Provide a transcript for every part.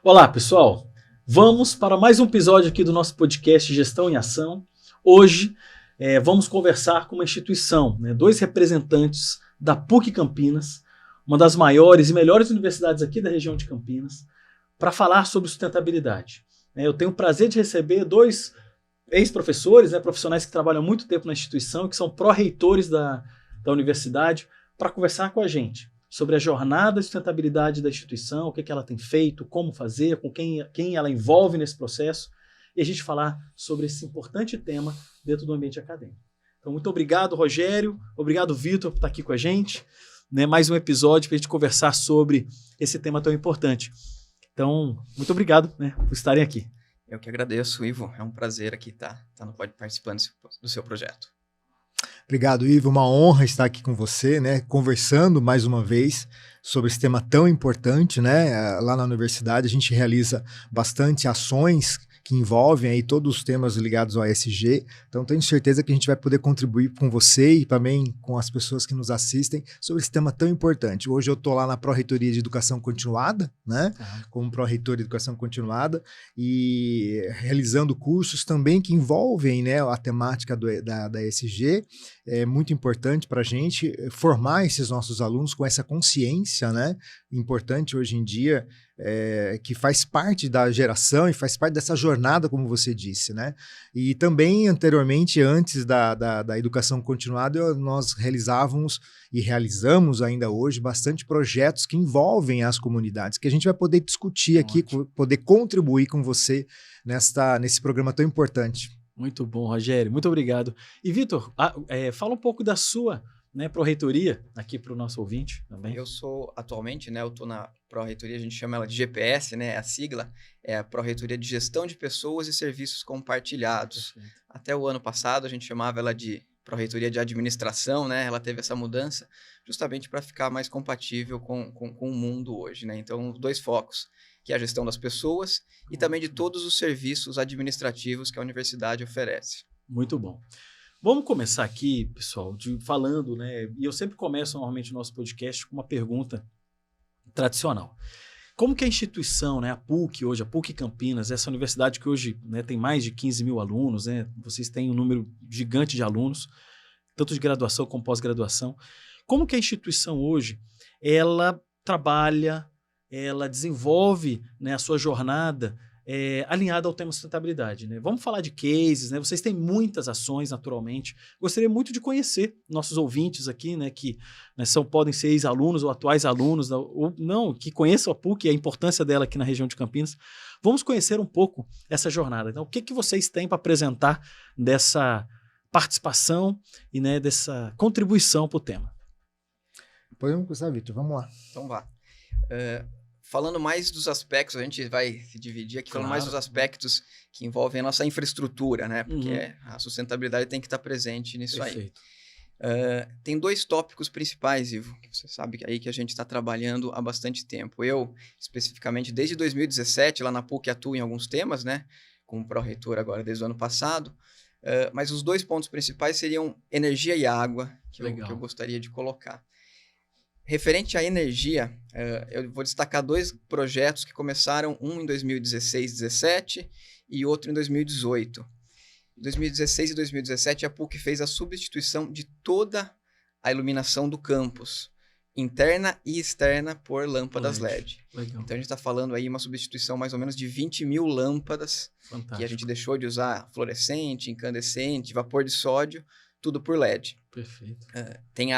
Olá, pessoal. Vamos para mais um episódio aqui do nosso podcast Gestão em Ação. Hoje vamos conversar com uma instituição, dois representantes da PUC Campinas, uma das maiores e melhores universidades aqui da região de Campinas, para falar sobre sustentabilidade. Eu tenho o prazer de receber dois ex-professores, profissionais que trabalham há muito tempo na instituição, que são pró-reitores da universidade, para conversar com a gente sobre a jornada de sustentabilidade da instituição, o que ela tem feito, como fazer, com quem ela envolve nesse processo, e a gente falar sobre esse importante tema dentro do ambiente acadêmico. Então, muito obrigado, Rogério, obrigado, Vitor, por estar aqui com a gente, mais um episódio para a gente conversar sobre esse tema tão importante. Então, muito obrigado por estarem aqui. Eu que agradeço, Ivo, é um prazer aqui estar participando do seu projeto. Obrigado, Ivo. Uma honra estar aqui com você, conversando mais uma vez sobre esse tema tão importante, Lá na universidade a gente realiza bastante ações que envolvem aí todos os temas ligados ao ESG, então tenho certeza que a gente vai poder contribuir com você e também com as pessoas que nos assistem sobre esse tema tão importante. Hoje eu estou lá na Pró-Reitoria de Educação Continuada, como pró-reitor de Educação Continuada, e realizando cursos também que envolvem a temática da ESG. É muito importante para a gente formar esses nossos alunos com essa consciência, importante hoje em dia, que faz parte da geração e faz parte dessa jornada, como você disse, E também, anteriormente, antes da educação continuada, nós realizávamos e realizamos ainda hoje bastante projetos que envolvem as comunidades, que a gente vai poder discutir aqui, poder contribuir com você nesse programa tão importante. Muito bom, Rogério, muito obrigado. E, Vitor, fala um pouco da sua pró-reitoria aqui para o nosso ouvinte também. Eu sou, atualmente, eu estou na pró-reitoria, a gente chama ela de GPS, a sigla é a Pró-Reitoria de Gestão de Pessoas e Serviços Compartilhados. Perfeito. Até o ano passado a gente chamava ela de Pró-Reitoria de Administração, ela teve essa mudança justamente para ficar mais compatível com o mundo hoje, Então, dois focos, que é a gestão das pessoas e também de todos os serviços administrativos que a universidade oferece. Muito bom. Vamos começar aqui, pessoal, falando, e eu sempre começo normalmente o nosso podcast com uma pergunta tradicional. Como que a instituição, a PUC hoje, a PUC Campinas, essa universidade que hoje tem mais de 15 mil alunos, vocês têm um número gigante de alunos, tanto de graduação como pós-graduação, como que a instituição hoje, ela trabalha, ela desenvolve a sua jornada alinhada ao tema sustentabilidade. Vamos falar de cases, vocês têm muitas ações, naturalmente. Gostaria muito de conhecer nossos ouvintes aqui, que podem ser ex-alunos ou atuais alunos, ou não, que conheçam a PUC e a importância dela aqui na região de Campinas. Vamos conhecer um pouco essa jornada. Então, o que vocês têm para apresentar dessa participação e dessa contribuição para o tema? Podemos começar, Vitor, vamos lá. Então vá. Falando mais dos aspectos, a gente vai se dividir aqui, falando mais dos aspectos que envolvem a nossa infraestrutura, Porque a sustentabilidade tem que estar presente nisso. Perfeito. Aí. Tem dois tópicos principais, Ivo, que você sabe aí que a gente está trabalhando há bastante tempo. Eu, especificamente, desde 2017, lá na PUC atuo em alguns temas, como pró-reitor agora desde o ano passado, mas os dois pontos principais seriam energia e água, que eu gostaria de colocar. Referente à energia, eu vou destacar dois projetos que começaram, um em 2016-17 e outro em 2018. Em 2016 e 2017, a PUC fez a substituição de toda a iluminação do campus, interna e externa, por lâmpadas LED. Legal. Então, a gente está falando aí uma substituição mais ou menos de 20 mil lâmpadas. Fantástico. Que a gente deixou de usar fluorescente, incandescente, vapor de sódio, tudo por LED. Perfeito. Tem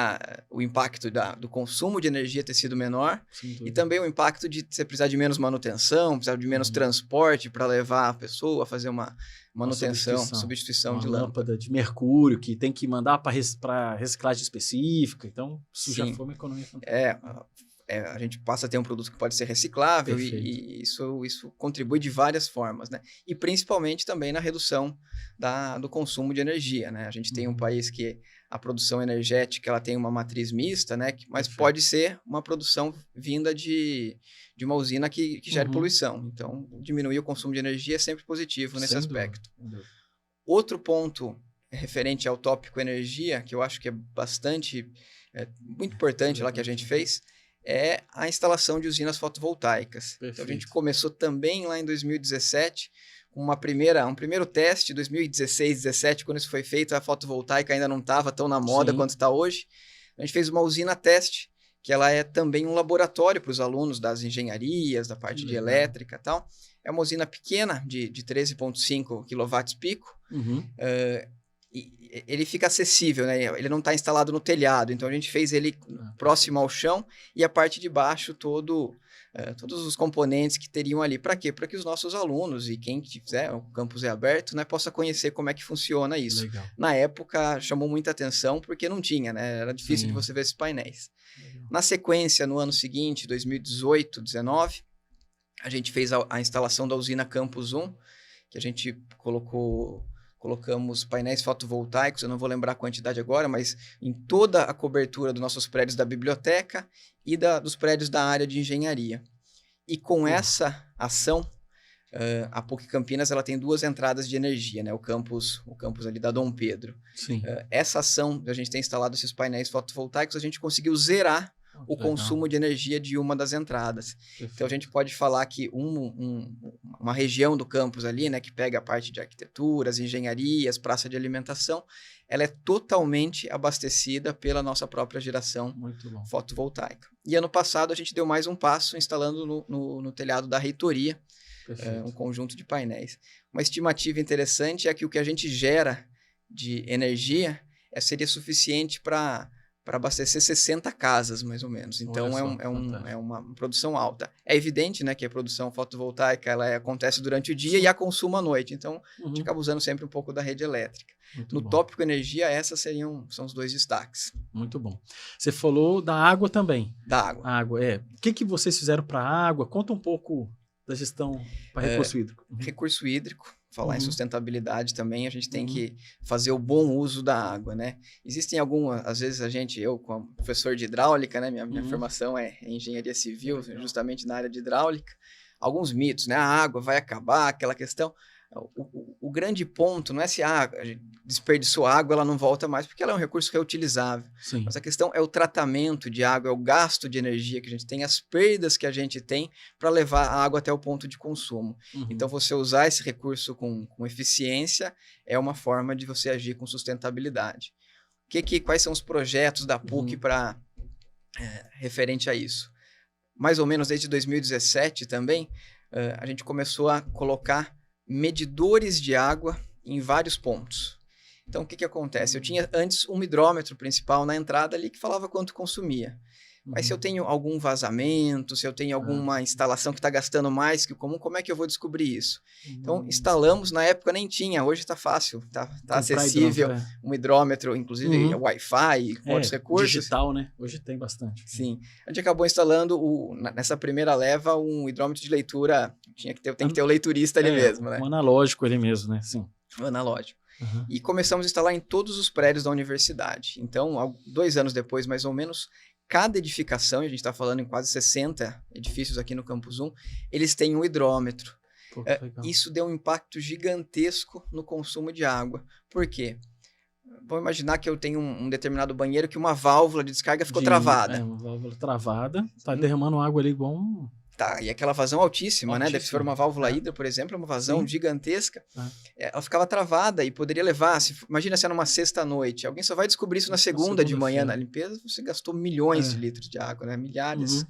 o impacto do consumo de energia ter sido menor e também o impacto de você precisar de menos manutenção, precisar de menos transporte para levar a pessoa a fazer uma manutenção, substituição de lâmpada de mercúrio, que tem que mandar para reciclagem específica. Então, isso já foi uma economia fantástica. A gente passa a ter um produto que pode ser reciclável e isso contribui de várias formas, E principalmente também na redução do consumo de energia, A gente tem um país que a produção energética ela tem uma matriz mista, mas pode ser uma produção vinda de uma usina que gere poluição. Então, diminuir o consumo de energia é sempre positivo nesse aspecto. Outro ponto referente ao tópico energia, que eu acho que é muito importante lá que a gente fez, é a instalação de usinas fotovoltaicas. Perfeito. Então, a gente começou também lá em 2017, com um primeiro teste, 2016, 2017, quando isso foi feito, a fotovoltaica ainda não estava tão na moda quanto está hoje. A gente fez uma usina teste, que ela é também um laboratório para os alunos das engenharias, da parte de elétrica e tal. É uma usina pequena, de 13,5 kW pico. Ele fica acessível, né? Ele não está instalado no telhado, então a gente fez ele próximo ao chão e a parte de baixo todos os componentes que teriam ali. Para quê? Para que os nossos alunos e quem quiser, o campus é aberto, né, possa conhecer como é que funciona isso. Legal. Na época chamou muita atenção porque não tinha, né? Era difícil de você ver esses painéis. Legal. Na sequência, no ano seguinte, 2018, 2019, a gente fez a instalação da usina Campus 1, que a gente colocamos painéis fotovoltaicos, eu não vou lembrar a quantidade agora, mas em toda a cobertura dos nossos prédios da biblioteca e dos prédios da área de engenharia. E com essa ação, a PUC Campinas ela tem 2 entradas de energia, né? O campus ali da Dom Pedro. Sim. Essa ação, a gente ter instalado esses painéis fotovoltaicos, a gente conseguiu zerar o consumo de energia de uma das entradas. Perfeito. Então, a gente pode falar que uma região do campus ali, né, que pega a parte de arquiteturas, engenharias, praça de alimentação, ela é totalmente abastecida pela nossa própria geração fotovoltaica. E ano passado, a gente deu mais um passo instalando no telhado da reitoria um conjunto de painéis. Uma estimativa interessante é que o que a gente gera de energia seria suficiente para abastecer 60 casas, mais ou menos. Então, é uma produção alta. É evidente, né, que a produção fotovoltaica ela acontece durante o dia e a consumo à noite. Então, a gente acaba usando sempre um pouco da rede elétrica. No tópico energia, são os 2 destaques. Muito bom. Você falou da água também. Da água. A água, O que vocês fizeram para a água? Conta um pouco da gestão para recurso hídrico. Recurso hídrico. Falar em sustentabilidade também, a gente tem que fazer o bom uso da água, né? Existem às vezes eu como professor de hidráulica, né? Minha formação é em engenharia civil, justamente na área de hidráulica. Alguns mitos, né? A água vai acabar, aquela questão. O grande ponto não é se a gente desperdiçou água, ela não volta mais, porque ela é um recurso reutilizável. Sim. Mas a questão é o tratamento de água, é o gasto de energia que a gente tem, as perdas que a gente tem para levar a água até o ponto de consumo. Então, você usar esse recurso com eficiência é uma forma de você agir com sustentabilidade. Quais são os projetos da PUC referente a isso? Mais ou menos desde 2017 também, a gente começou a colocar medidores de água em vários pontos. Então, o que acontece? Eu tinha antes um hidrômetro principal na entrada ali que falava quanto consumia. Mas se eu tenho algum vazamento, se eu tenho alguma instalação que está gastando mais que o comum, como é que eu vou descobrir isso? Então, instalamos, na época nem tinha, hoje está fácil, está acessível um hidrômetro, inclusive Wi-Fi, com outros recursos. Digital, né? Hoje tem bastante. Sim. A gente acabou instalando, nessa primeira leva, um hidrômetro de leitura, tem que ter o leiturista ali mesmo, né? Um analógico ali mesmo, né? Sim. Um analógico. E começamos a instalar em todos os prédios da universidade. Então, 2 anos depois, mais ou menos, cada edificação, e a gente está falando em quase 60 edifícios aqui no Campus 1, eles têm um hidrômetro. Isso deu um impacto gigantesco no consumo de água. Por quê? Vamos imaginar que eu tenho um determinado banheiro que uma válvula de descarga ficou travada. Uma válvula travada, está derramando água ali igual um... Tá, e aquela vazão altíssima, né? Se for uma válvula hidra, por exemplo, é uma vazão gigantesca. Ela ficava travada e poderia levar... Imagina se é numa sexta-noite. Alguém só vai descobrir isso na segunda de manhã na limpeza. Você gastou milhões de litros de água, né? Milhares.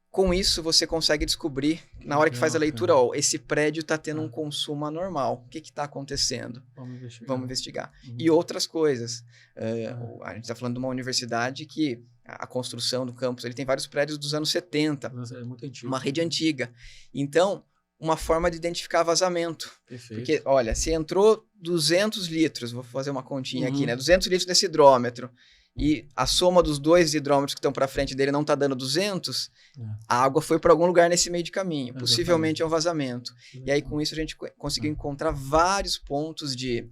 Com isso, você consegue descobrir, na hora que faz a leitura, esse prédio está tendo um consumo anormal. O que está acontecendo? Vamos investigar. E outras coisas. A gente está falando de uma universidade que... A construção do campus, ele tem vários prédios dos anos 70. É muito antigo. Uma rede antiga. Então, uma forma de identificar vazamento. Perfeito. Porque, olha, se entrou 200 litros, vou fazer uma continha aqui, né? 200 litros nesse hidrômetro, e a soma dos 2 hidrômetros que estão para frente dele não está dando 200, a água foi para algum lugar nesse meio de caminho. Exatamente. Possivelmente é um vazamento. E aí, com isso, a gente conseguiu encontrar vários pontos de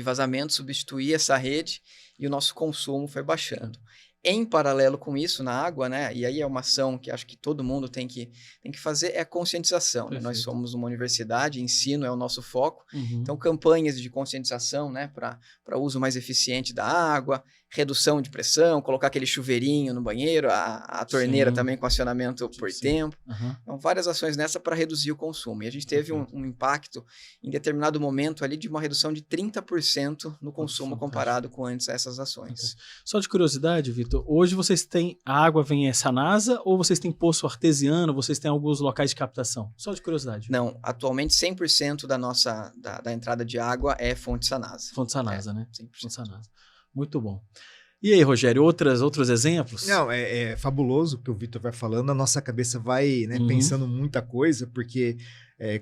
vazamento, substituir essa rede, e o nosso consumo foi baixando. Em paralelo com isso, na água, né? E aí é uma ação que acho que todo mundo tem que fazer, é a conscientização. Né? Nós somos uma universidade, ensino é o nosso foco. Então, campanhas de conscientização, né? Para uso mais eficiente da água, redução de pressão, colocar aquele chuveirinho no banheiro, a torneira também com acionamento por tempo. Então, várias ações nessa para reduzir o consumo. E a gente teve um impacto em determinado momento ali de uma redução de 30% no consumo comparado com antes essas ações. Só de curiosidade, Vitor, hoje vocês têm, a água vem Sanasa ou vocês têm poço artesiano, vocês têm alguns locais de captação? Só de curiosidade. Não, atualmente 100% da entrada de água é fonte Sanasa. Fonte Sanasa, né? 100%. Fonte Sanasa. Muito bom. E aí, Rogério, outros exemplos? Não, é fabuloso o que o Vitor vai falando, a nossa cabeça vai pensando muita coisa, porque,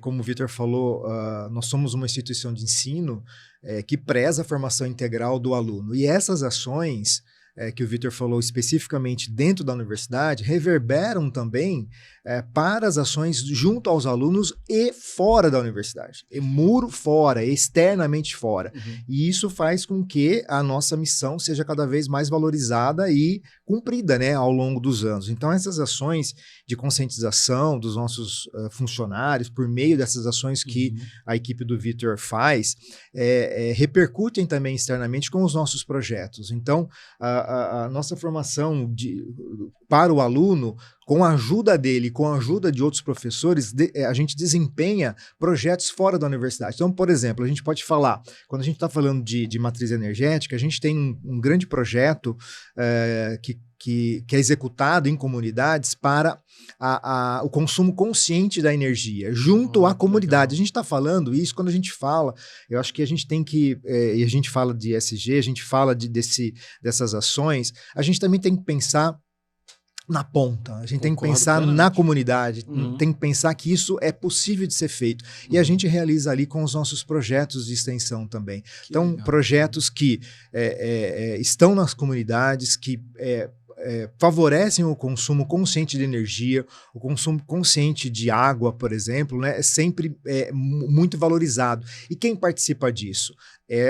como o Vitor falou, nós somos uma instituição de ensino que preza a formação integral do aluno. E essas ações que o Vitor falou especificamente dentro da universidade, reverberam também para as ações junto aos alunos e fora da universidade. E muro fora, externamente fora. E isso faz com que a nossa missão seja cada vez mais valorizada e cumprida, né, ao longo dos anos. Então, essas ações de conscientização dos nossos funcionários, por meio dessas ações que a equipe do Vitor faz, repercutem também externamente com os nossos projetos. Então, a nossa formação para o aluno, com a ajuda dele, com a ajuda de outros professores, a gente desempenha projetos fora da universidade. Então, por exemplo, a gente pode falar, quando a gente está falando de matriz energética, a gente tem um grande projeto que é executado em comunidades para o consumo consciente da energia, junto à comunidade. Legal. A gente está falando isso, quando a gente fala, eu acho que a gente tem que, e a gente fala de ESG, a gente fala dessas ações, a gente também tem que pensar na ponta, a gente tem que pensar na comunidade, tem que pensar que isso é possível de ser feito. E a gente realiza ali com os nossos projetos de extensão também. Então, legal. Projetos que estão nas comunidades, que favorecem o consumo consciente de energia, o consumo consciente de água, por exemplo, né, é sempre muito valorizado. E quem participa disso?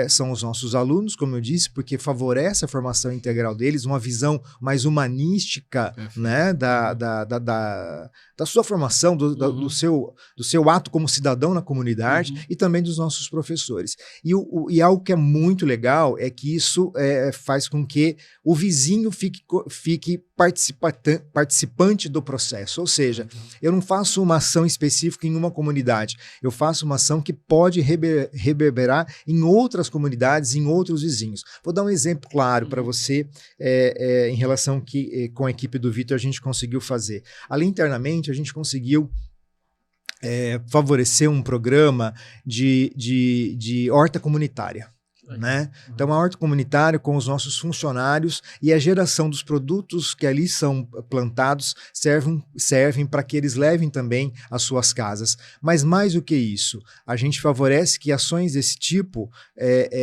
São os nossos alunos, como eu disse, porque favorece a formação integral deles, uma visão mais humanística, né, da sua formação, do seu ato como cidadão na comunidade, e também dos nossos professores. E algo que é muito legal é que isso faz com que o vizinho fique participante do processo, ou seja, eu não faço uma ação específica em uma comunidade, eu faço uma ação que pode reverberar em outras comunidades, em outros vizinhos. Vou dar um exemplo claro para você em relação que com a equipe do Vitor a gente conseguiu fazer. Ali internamente a gente conseguiu favorecer um programa de horta comunitária. Né? Então, a horta comunitária com os nossos funcionários e a geração dos produtos que ali são plantados servem para que eles levem também às suas casas. Mas mais do que isso, a gente favorece que ações desse tipo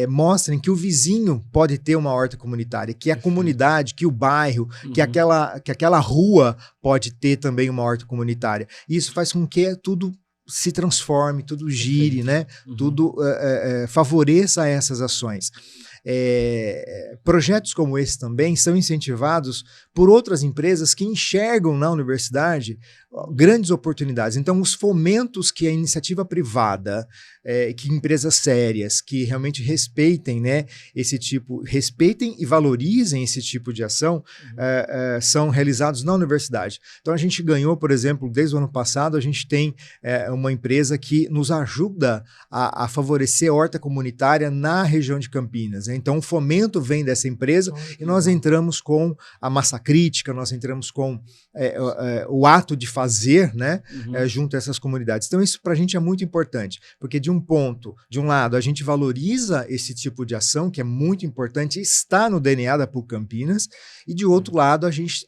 mostrem que o vizinho pode ter uma horta comunitária, que a comunidade, que o bairro, que aquela rua pode ter também uma horta comunitária. E isso faz com que tudo se transforme, tudo gire, né? Tudo favoreça essas ações. Projetos como esse também são incentivados por outras empresas que enxergam na universidade grandes oportunidades. Então, os fomentos que a iniciativa privada, que empresas sérias, que realmente respeitem, né, respeitem e valorizem esse tipo de ação, são realizados na universidade. Então, a gente ganhou, por exemplo, desde o ano passado, a gente tem uma empresa que nos ajuda a favorecer a horta comunitária na região de Campinas. Então, o fomento vem dessa empresa e nós entramos com a massa crítica, nós entramos com o ato de fazer, né, junto a essas comunidades. Então, isso para a gente é muito importante, porque de um lado, a gente valoriza esse tipo de ação, que é muito importante, está no DNA da PUC Campinas, e de outro lado, a gente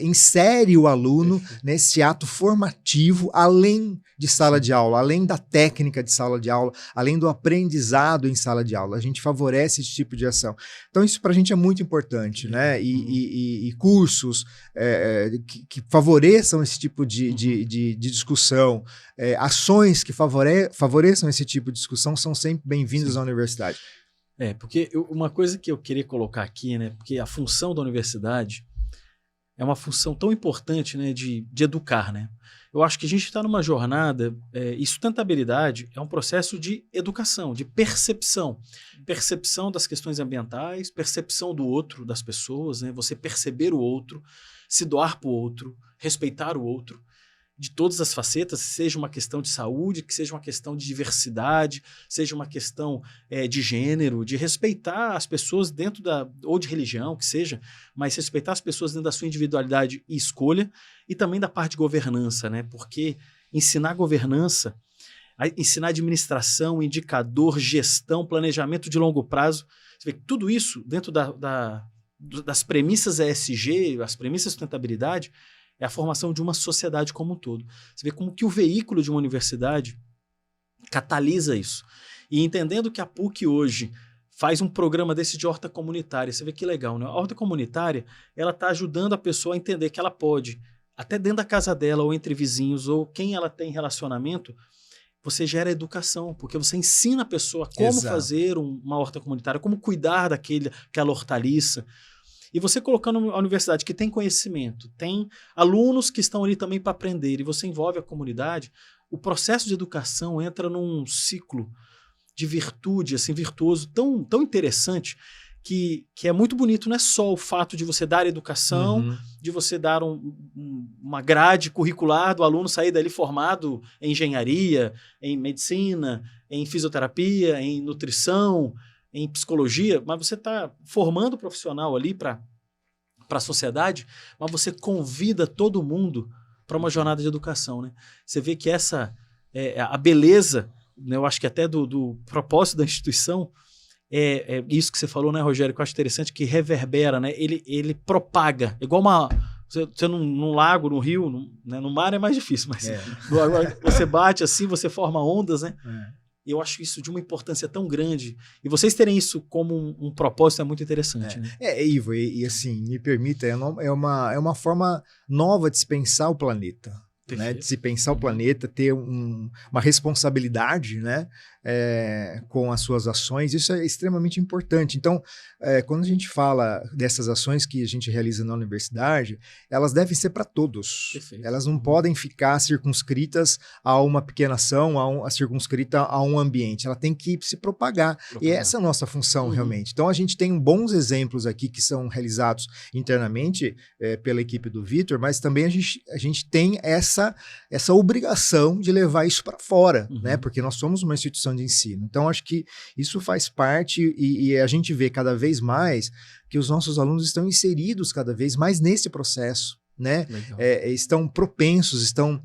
insere o aluno nesse ato formativo, além de sala de aula, além da técnica de sala de aula, além do aprendizado em sala de aula. A gente favorece esse tipo de ação. Então, isso para a gente é muito importante, né? E cursos que favoreçam esse tipo de discussão, ações que favoreçam esse tipo de discussão são sempre bem-vindas à universidade. Porque uma coisa que eu queria colocar aqui, né? Porque a função da universidade é uma função tão importante, né, de educar, né? Eu acho que a gente está numa jornada, e sustentabilidade é um processo de educação, de percepção. Percepção das questões ambientais, percepção do outro, das pessoas, né? Você perceber o outro, se doar para o outro, respeitar o outro, de todas as facetas, seja uma questão de saúde, que seja uma questão de diversidade, seja uma questão de gênero, de respeitar as pessoas dentro ou de religião, que seja, mas respeitar as pessoas dentro da sua individualidade e escolha, e também da parte de governança, né? Porque ensinar governança, ensinar administração, indicador, gestão, planejamento de longo prazo, você vê que tudo isso dentro das premissas ESG, as premissas de sustentabilidade, é a formação de uma sociedade como um todo. Você vê como que o veículo de uma universidade catalisa isso. E entendendo que a PUC hoje faz um programa desse de horta comunitária, você vê que legal, né? A horta comunitária, ela está ajudando a pessoa a entender que ela pode, até dentro da casa dela, ou entre vizinhos, ou quem ela tem relacionamento, você gera educação, porque você ensina a pessoa como fazer uma horta comunitária, como cuidar daquela hortaliça. E você colocando a universidade que tem conhecimento, tem alunos que estão ali também para aprender, e você envolve a comunidade, o processo de educação entra num ciclo de virtude, assim, virtuoso, tão, tão interessante, que é muito bonito. Não é só o fato de você dar educação, de você dar uma grade curricular do aluno sair dali formado em engenharia, em medicina, em fisioterapia, em nutrição, em psicologia, mas você está formando o profissional ali para a sociedade, mas você convida todo mundo para uma jornada de educação, né? Você vê que a beleza, né, eu acho que até do propósito da instituição, é isso que você falou, né, Rogério, que eu acho interessante, que reverbera, né? Ele propaga, igual você num lago, no rio, né, no mar é mais difícil, mas você bate assim, você forma ondas, né? Eu acho isso de uma importância tão grande. E vocês terem isso como um propósito é muito interessante. Né? Ivo, e assim, me permita, é uma forma nova de se pensar o planeta. Né, de se pensar o planeta, ter uma responsabilidade, né, com as suas ações, isso é extremamente importante. Então, quando a gente fala dessas ações que a gente realiza na universidade, elas devem ser para todos. Perfeito. Elas não podem ficar circunscritas a uma pequena ação, circunscrita a um ambiente. Ela tem que se propagar. E essa é a nossa função, realmente. Então, a gente tem bons exemplos aqui que são realizados internamente pela equipe do Vitor, mas também a gente tem essa obrigação de levar isso para fora, né? Porque nós somos uma instituição de ensino. Então, acho que isso faz parte e a gente vê cada vez mais que os nossos alunos estão inseridos cada vez mais nesse processo, né? Estão propensos, estão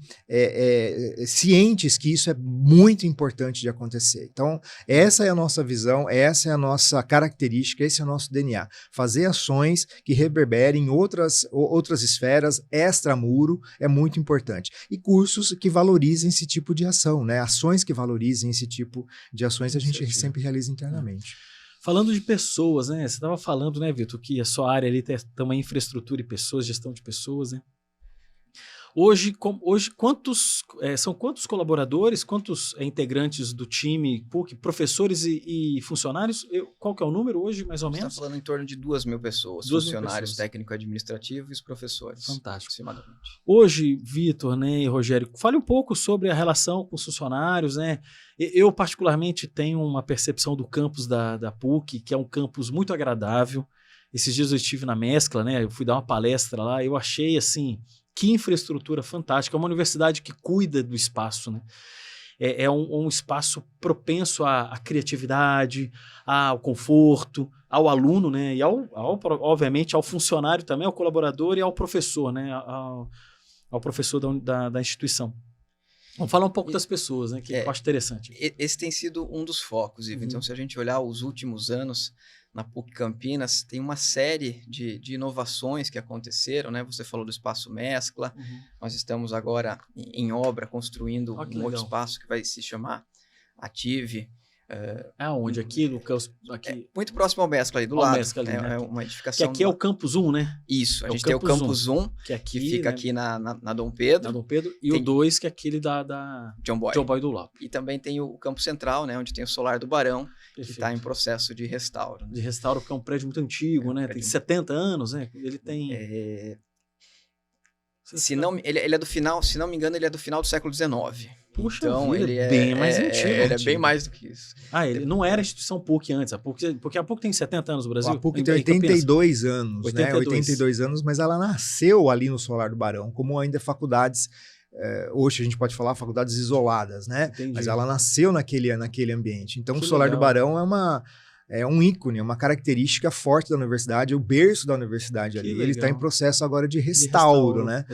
cientes que isso é muito importante de acontecer. Então, essa é a nossa visão, essa é a nossa característica, esse é o nosso DNA. Fazer ações que reverberem em outras esferas, extramuro, é muito importante. E cursos que valorizem esse tipo de ação, né? Ações que valorizem esse tipo de ações a gente sempre realiza internamente. Falando de pessoas, né? Você estava falando, né, Vitor, que a sua área ali tem também infraestrutura e pessoas, gestão de pessoas, né? Hoje são quantos colaboradores, quantos integrantes do time PUC, professores e funcionários? Qual que é o número hoje, mais ou menos? Você está falando em torno de 2.000 pessoas, funcionários técnico-administrativos e os professores. Fantástico. Aproximadamente. Hoje, Vitor, né, e Rogério, fale um pouco sobre a relação com os funcionários, né? Eu, particularmente, tenho uma percepção do campus da PUC, que é um campus muito agradável. Esses dias eu estive na Mescla, né? Eu fui dar uma palestra lá, eu achei, assim, que infraestrutura fantástica. É uma universidade que cuida do espaço, né? É um espaço propenso à criatividade, ao conforto, ao aluno, né? E obviamente, ao funcionário também, ao colaborador e ao professor, né? Ao professor da instituição. Vamos falar um pouco das pessoas, né? Que eu acho interessante. Esse tem sido um dos focos, Ivo. Então, se a gente olhar os últimos anos na PUC Campinas, tem uma série de inovações que aconteceram, né? Você falou do Espaço Mescla. Nós estamos agora em obra, construindo um outro espaço que vai se chamar Ative. Onde? Aqui no campus? Aqui. Muito próximo ao Mescla, ali do lado. Mescla, ali, né? É uma edificação. Que aqui é o Campus 1, né? Isso, a gente tem o Campus 1, que fica aqui na Dom Pedro. Na Dom Pedro. E o 2, que é aquele da John Boy do Lopes. E também tem o Campus Central, né? Onde tem o Solar do Barão, que está em processo de restauro. Né? De restauro, porque é um prédio muito antigo, né? Tem 70 anos, né? Ele tem... Ele é do final, se não me engano, ele é do final do século XIX. Puxa então, vida, ele é bem mais antigo. Ele é bem mais do que isso. Ele não era a instituição PUC antes, porque a PUC tem 70 anos no Brasil. A PUC tem 82 anos, 82. né? 82 anos, mas ela nasceu ali no Solar do Barão, como ainda faculdades, hoje a gente pode falar faculdades isoladas, né? Entendi. Mas ela nasceu naquele ambiente. Então, que o Solar legal. do Barão é um ícone, é uma característica forte da universidade, é o berço da universidade ali. Ele está em processo agora de restauro, né?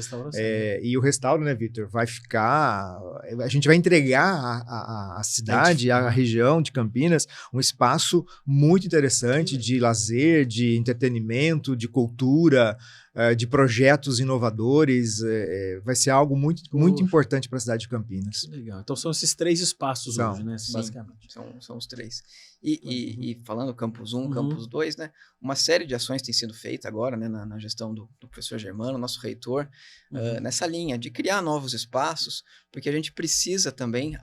E o restauro, né, Vitor, vai ficar... A gente vai entregar a cidade, a região de Campinas, um espaço muito interessante de lazer, de entretenimento, de cultura, de projetos inovadores. Vai ser algo muito importante para a cidade de Campinas. Legal. Então são esses 3 espaços hoje, né? Sim, basicamente. São os 3. E falando Campus 1, Campus 2, né? Uma série de ações tem sido feita agora, né? Na gestão do professor Germano, nosso reitor, nessa linha de criar novos espaços, porque a gente precisa também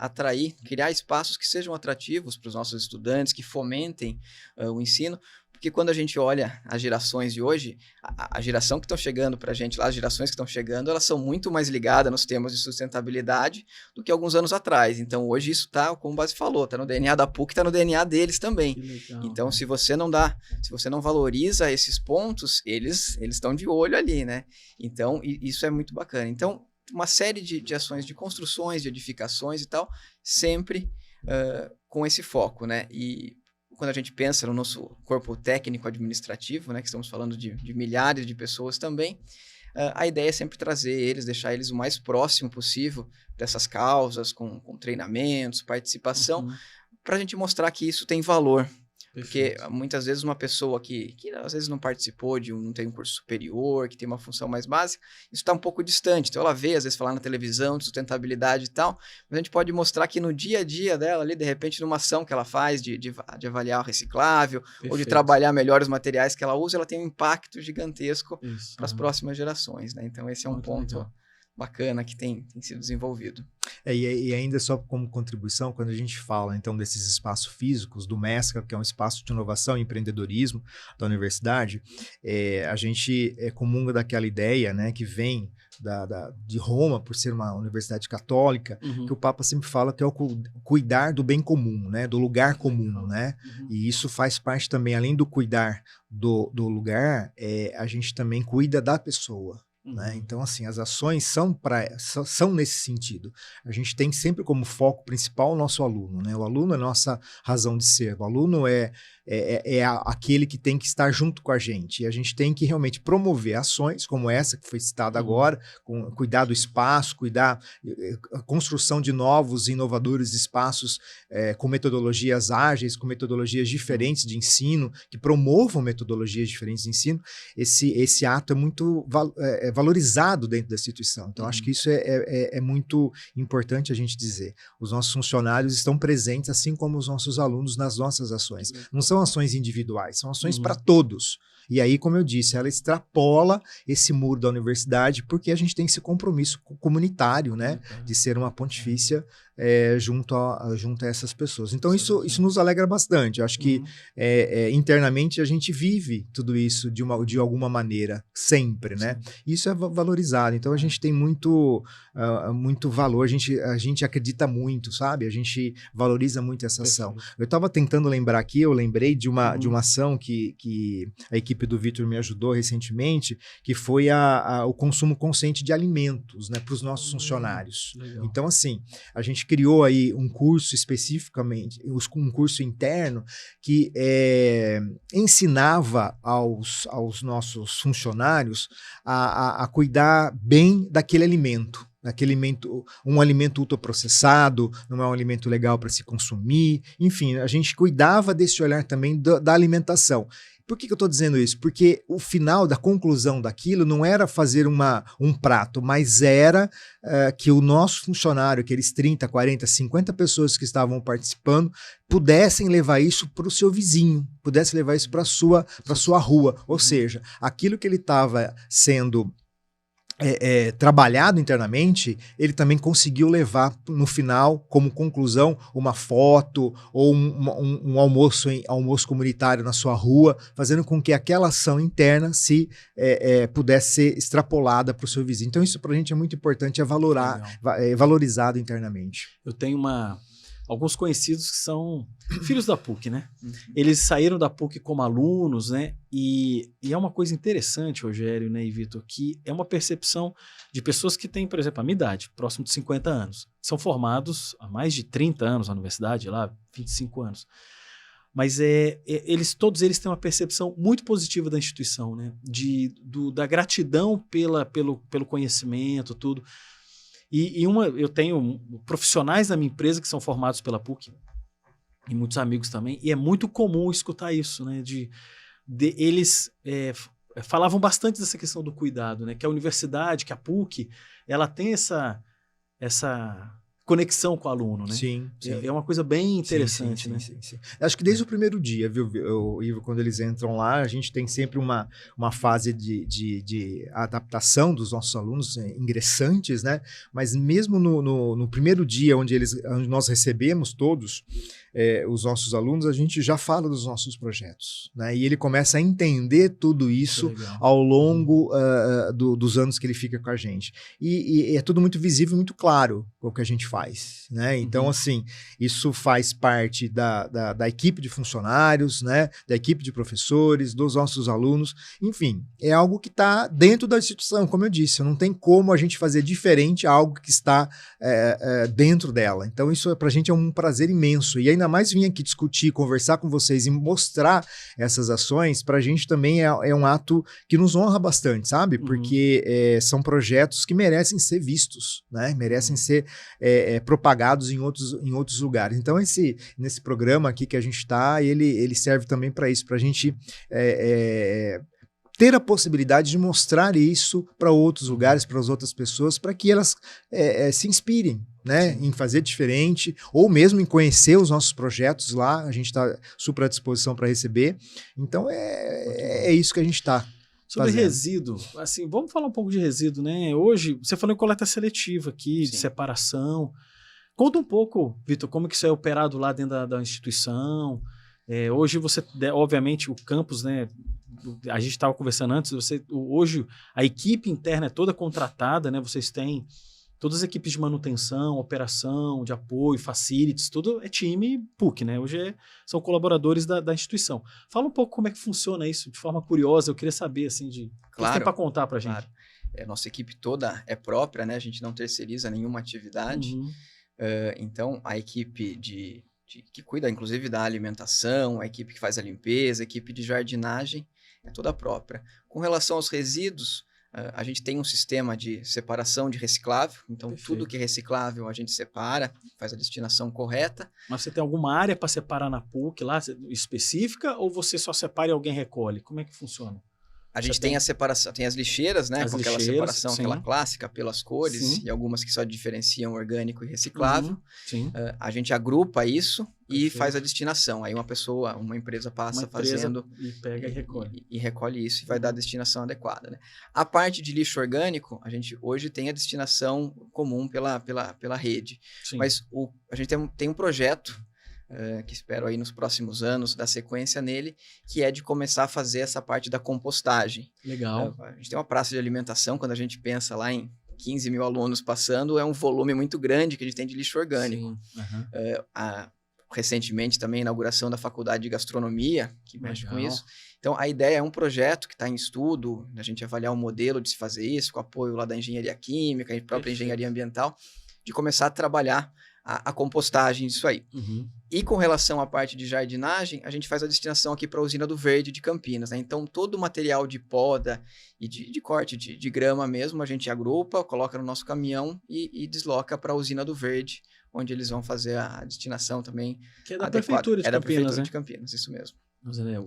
criar espaços que sejam atrativos para os nossos estudantes, que fomentem o ensino. Porque quando a gente olha as gerações de hoje, a geração que estão chegando para a gente lá, as gerações que estão chegando, elas são muito mais ligadas nos temas de sustentabilidade do que alguns anos atrás. Então, hoje isso está, como o Basi falou, está no DNA da PUC, está no DNA deles também. Legal, então, se você não valoriza esses pontos, eles estão de olho ali, né? Então, isso é muito bacana. Então, uma série de ações, de construções, de edificações e tal, sempre com esse foco, né? E quando a gente pensa no nosso corpo técnico-administrativo, né, que estamos falando de milhares de pessoas também, a ideia é sempre deixar eles o mais próximo possível dessas causas, com treinamentos, participação, para a gente mostrar que isso tem valor. Porque muitas vezes uma pessoa que às vezes não participou não tem um curso superior, que tem uma função mais básica, isso está um pouco distante. Então ela vê, às vezes, falar na televisão de sustentabilidade e tal, mas a gente pode mostrar que no dia a dia dela, ali, de repente, numa ação que ela faz de avaliar o reciclável, ou de trabalhar melhor os materiais que ela usa, ela tem um impacto gigantesco para as próximas gerações, né? Então esse é um ponto bacana que tem sido desenvolvido. E ainda só como contribuição, quando a gente fala então desses espaços físicos, do MESCA, que é um espaço de inovação e empreendedorismo da universidade, a gente comunga daquela ideia, né, que vem de Roma, por ser uma universidade católica, que o Papa sempre fala que é o cuidar do bem comum, né, do lugar comum, né? E isso faz parte também, além do cuidar do lugar, a gente também cuida da pessoa. Né? Então, assim, as ações são nesse sentido. A gente tem sempre como foco principal o nosso aluno, né? O aluno é a nossa razão de ser. O aluno é aquele que tem que estar junto com a gente. E a gente tem que realmente promover ações como essa que foi citada agora, cuidar do espaço, cuidar a construção de novos e inovadores espaços com metodologias ágeis, com metodologias diferentes de ensino, que promovam metodologias diferentes de ensino. Esse ato é muito valorizado dentro da instituição. Então, acho que isso é muito importante a gente dizer. Os nossos funcionários estão presentes, assim como os nossos alunos, nas nossas ações. Não são ações individuais, são ações para todos. E aí, como eu disse, ela extrapola esse muro da universidade, porque a gente tem esse compromisso comunitário, né, de ser uma pontifícia junto a essas pessoas. Então, isso nos alegra bastante. Eu acho que internamente a gente vive tudo isso de alguma maneira, sempre, né? Isso é valorizado. Então, a gente tem muito valor, a gente acredita muito, sabe? A gente valoriza muito essa ação. Eu estava tentando lembrar aqui, eu lembrei de uma ação que a equipe do Vitor me ajudou recentemente, que foi o consumo consciente de alimentos, né, para os nossos funcionários. Legal. Então, assim, a gente criou aí um curso especificamente, um curso interno que ensinava aos nossos funcionários a cuidar bem daquele alimento. Um alimento ultraprocessado, não é um alimento legal para se consumir. Enfim, a gente cuidava desse olhar também da alimentação. Por que eu estou dizendo isso? Porque o final da conclusão daquilo não era fazer um prato, mas era que o nosso funcionário, aqueles 30, 40, 50 pessoas que estavam participando, pudessem levar isso para o seu vizinho, pudessem levar isso para a sua rua. Ou seja, aquilo que ele estava sendo trabalhado internamente, ele também conseguiu levar no final, como conclusão, uma foto ou um almoço comunitário na sua rua, fazendo com que aquela ação interna pudesse ser extrapolada para o seu vizinho. Então isso para a gente é muito importante, é valorizado internamente. Eu tenho alguns conhecidos que são filhos da PUC, né? Eles saíram da PUC como alunos, né? E é uma coisa interessante, Rogério, né, e Vitor, que é uma percepção de pessoas que têm, por exemplo, a minha idade, próximo de 50 anos. São formados há mais de 30 anos na universidade, lá, 25 anos. Mas todos eles têm uma percepção muito positiva da instituição, né? Da gratidão pelo conhecimento, tudo. Eu tenho profissionais da minha empresa que são formados pela PUC, e muitos amigos também, e é muito comum escutar isso, né? Eles falavam bastante dessa questão do cuidado, né? Que a universidade, que a PUC, ela tem essa conexão com o aluno, né? Sim. É uma coisa bem interessante, né? Sim. Acho que desde o primeiro dia, viu, Ivo, quando eles entram lá, a gente tem sempre uma fase de adaptação dos nossos alunos ingressantes, né? Mas mesmo no primeiro dia, onde nós recebemos todos os nossos alunos, a gente já fala dos nossos projetos, né? E ele começa a entender tudo isso ao longo dos anos que ele fica com a gente. E é tudo muito visível, muito claro o que a gente faz, né? Então, assim, isso faz parte da equipe de funcionários, né? Da equipe de professores, dos nossos alunos, enfim, é algo que está dentro da instituição, como eu disse, não tem como a gente fazer diferente algo que está dentro dela. Então, isso para a gente é um prazer imenso, e ainda mais vir aqui discutir, conversar com vocês e mostrar essas ações, para a gente também é um ato que nos honra bastante, sabe? Porque são projetos que merecem ser vistos, né? Merecem ser propagados em outros lugares. Então, nesse programa aqui que a gente está, ele serve também para isso, para a gente ter a possibilidade de mostrar isso para outros lugares, para as outras pessoas, para que elas se inspirem, né, em fazer diferente, ou mesmo em conhecer os nossos projetos lá. A gente está super à disposição para receber. Então, é isso que a gente está Sobre resíduo, assim, vamos falar um pouco de resíduo, né? Hoje, você falou em coleta seletiva aqui, de separação. Conta um pouco, Vitor, como que isso é operado lá dentro da instituição. Hoje você, obviamente, o campus, né? A gente estava conversando antes, hoje a equipe interna é toda contratada, né? Vocês têm todas as equipes de manutenção, operação, de apoio, facilities, tudo é time PUC, né? Hoje são colaboradores da instituição. Fala um pouco como é que funciona isso, de forma curiosa. Eu queria saber, assim, o que você tem para contar para a gente. Claro. Nossa equipe toda é própria, né? A gente não terceiriza nenhuma atividade. Então, a equipe que cuida, inclusive, da alimentação, a equipe que faz a limpeza, a equipe de jardinagem, é toda própria. Com relação aos resíduos, a gente tem um sistema de separação de reciclável, então tudo que é reciclável a gente separa, faz a destinação correta. Mas você tem alguma área para separar na PUC lá, específica, ou você só separa e alguém recolhe? Como é que funciona? A gente tem a separação, tem as lixeiras, né? Com aquela separação, aquela clássica pelas cores, e algumas que só diferenciam orgânico e reciclável. A gente agrupa isso e faz a destinação. Aí uma empresa passa fazendo e pega e recolhe. E recolhe isso e vai dar a destinação adequada, né? A parte de lixo orgânico, a gente hoje tem a destinação comum pela rede. Mas a gente tem um projeto que espero aí nos próximos anos dar sequência nele, que é de começar a fazer essa parte da compostagem. Legal. A gente tem uma praça de alimentação, quando a gente pensa lá em 15 mil alunos passando, é um volume muito grande que a gente tem de lixo orgânico. Recentemente também a inauguração da faculdade de gastronomia, que mexe com isso. Então a ideia é um projeto que está em estudo, a gente avaliar um modelo de se fazer isso, com apoio lá da engenharia química e própria engenharia ambiental, de começar a trabalhar a compostagem disso aí. E com relação à parte de jardinagem, a gente faz a destinação aqui para a usina do Verde de Campinas, né? Então, todo o material de poda e de corte de grama mesmo, a gente agrupa, coloca no nosso caminhão e desloca para a usina do Verde, onde eles vão fazer a destinação também. Que é da Prefeitura de Campinas, da Prefeitura, né? de Campinas, isso mesmo.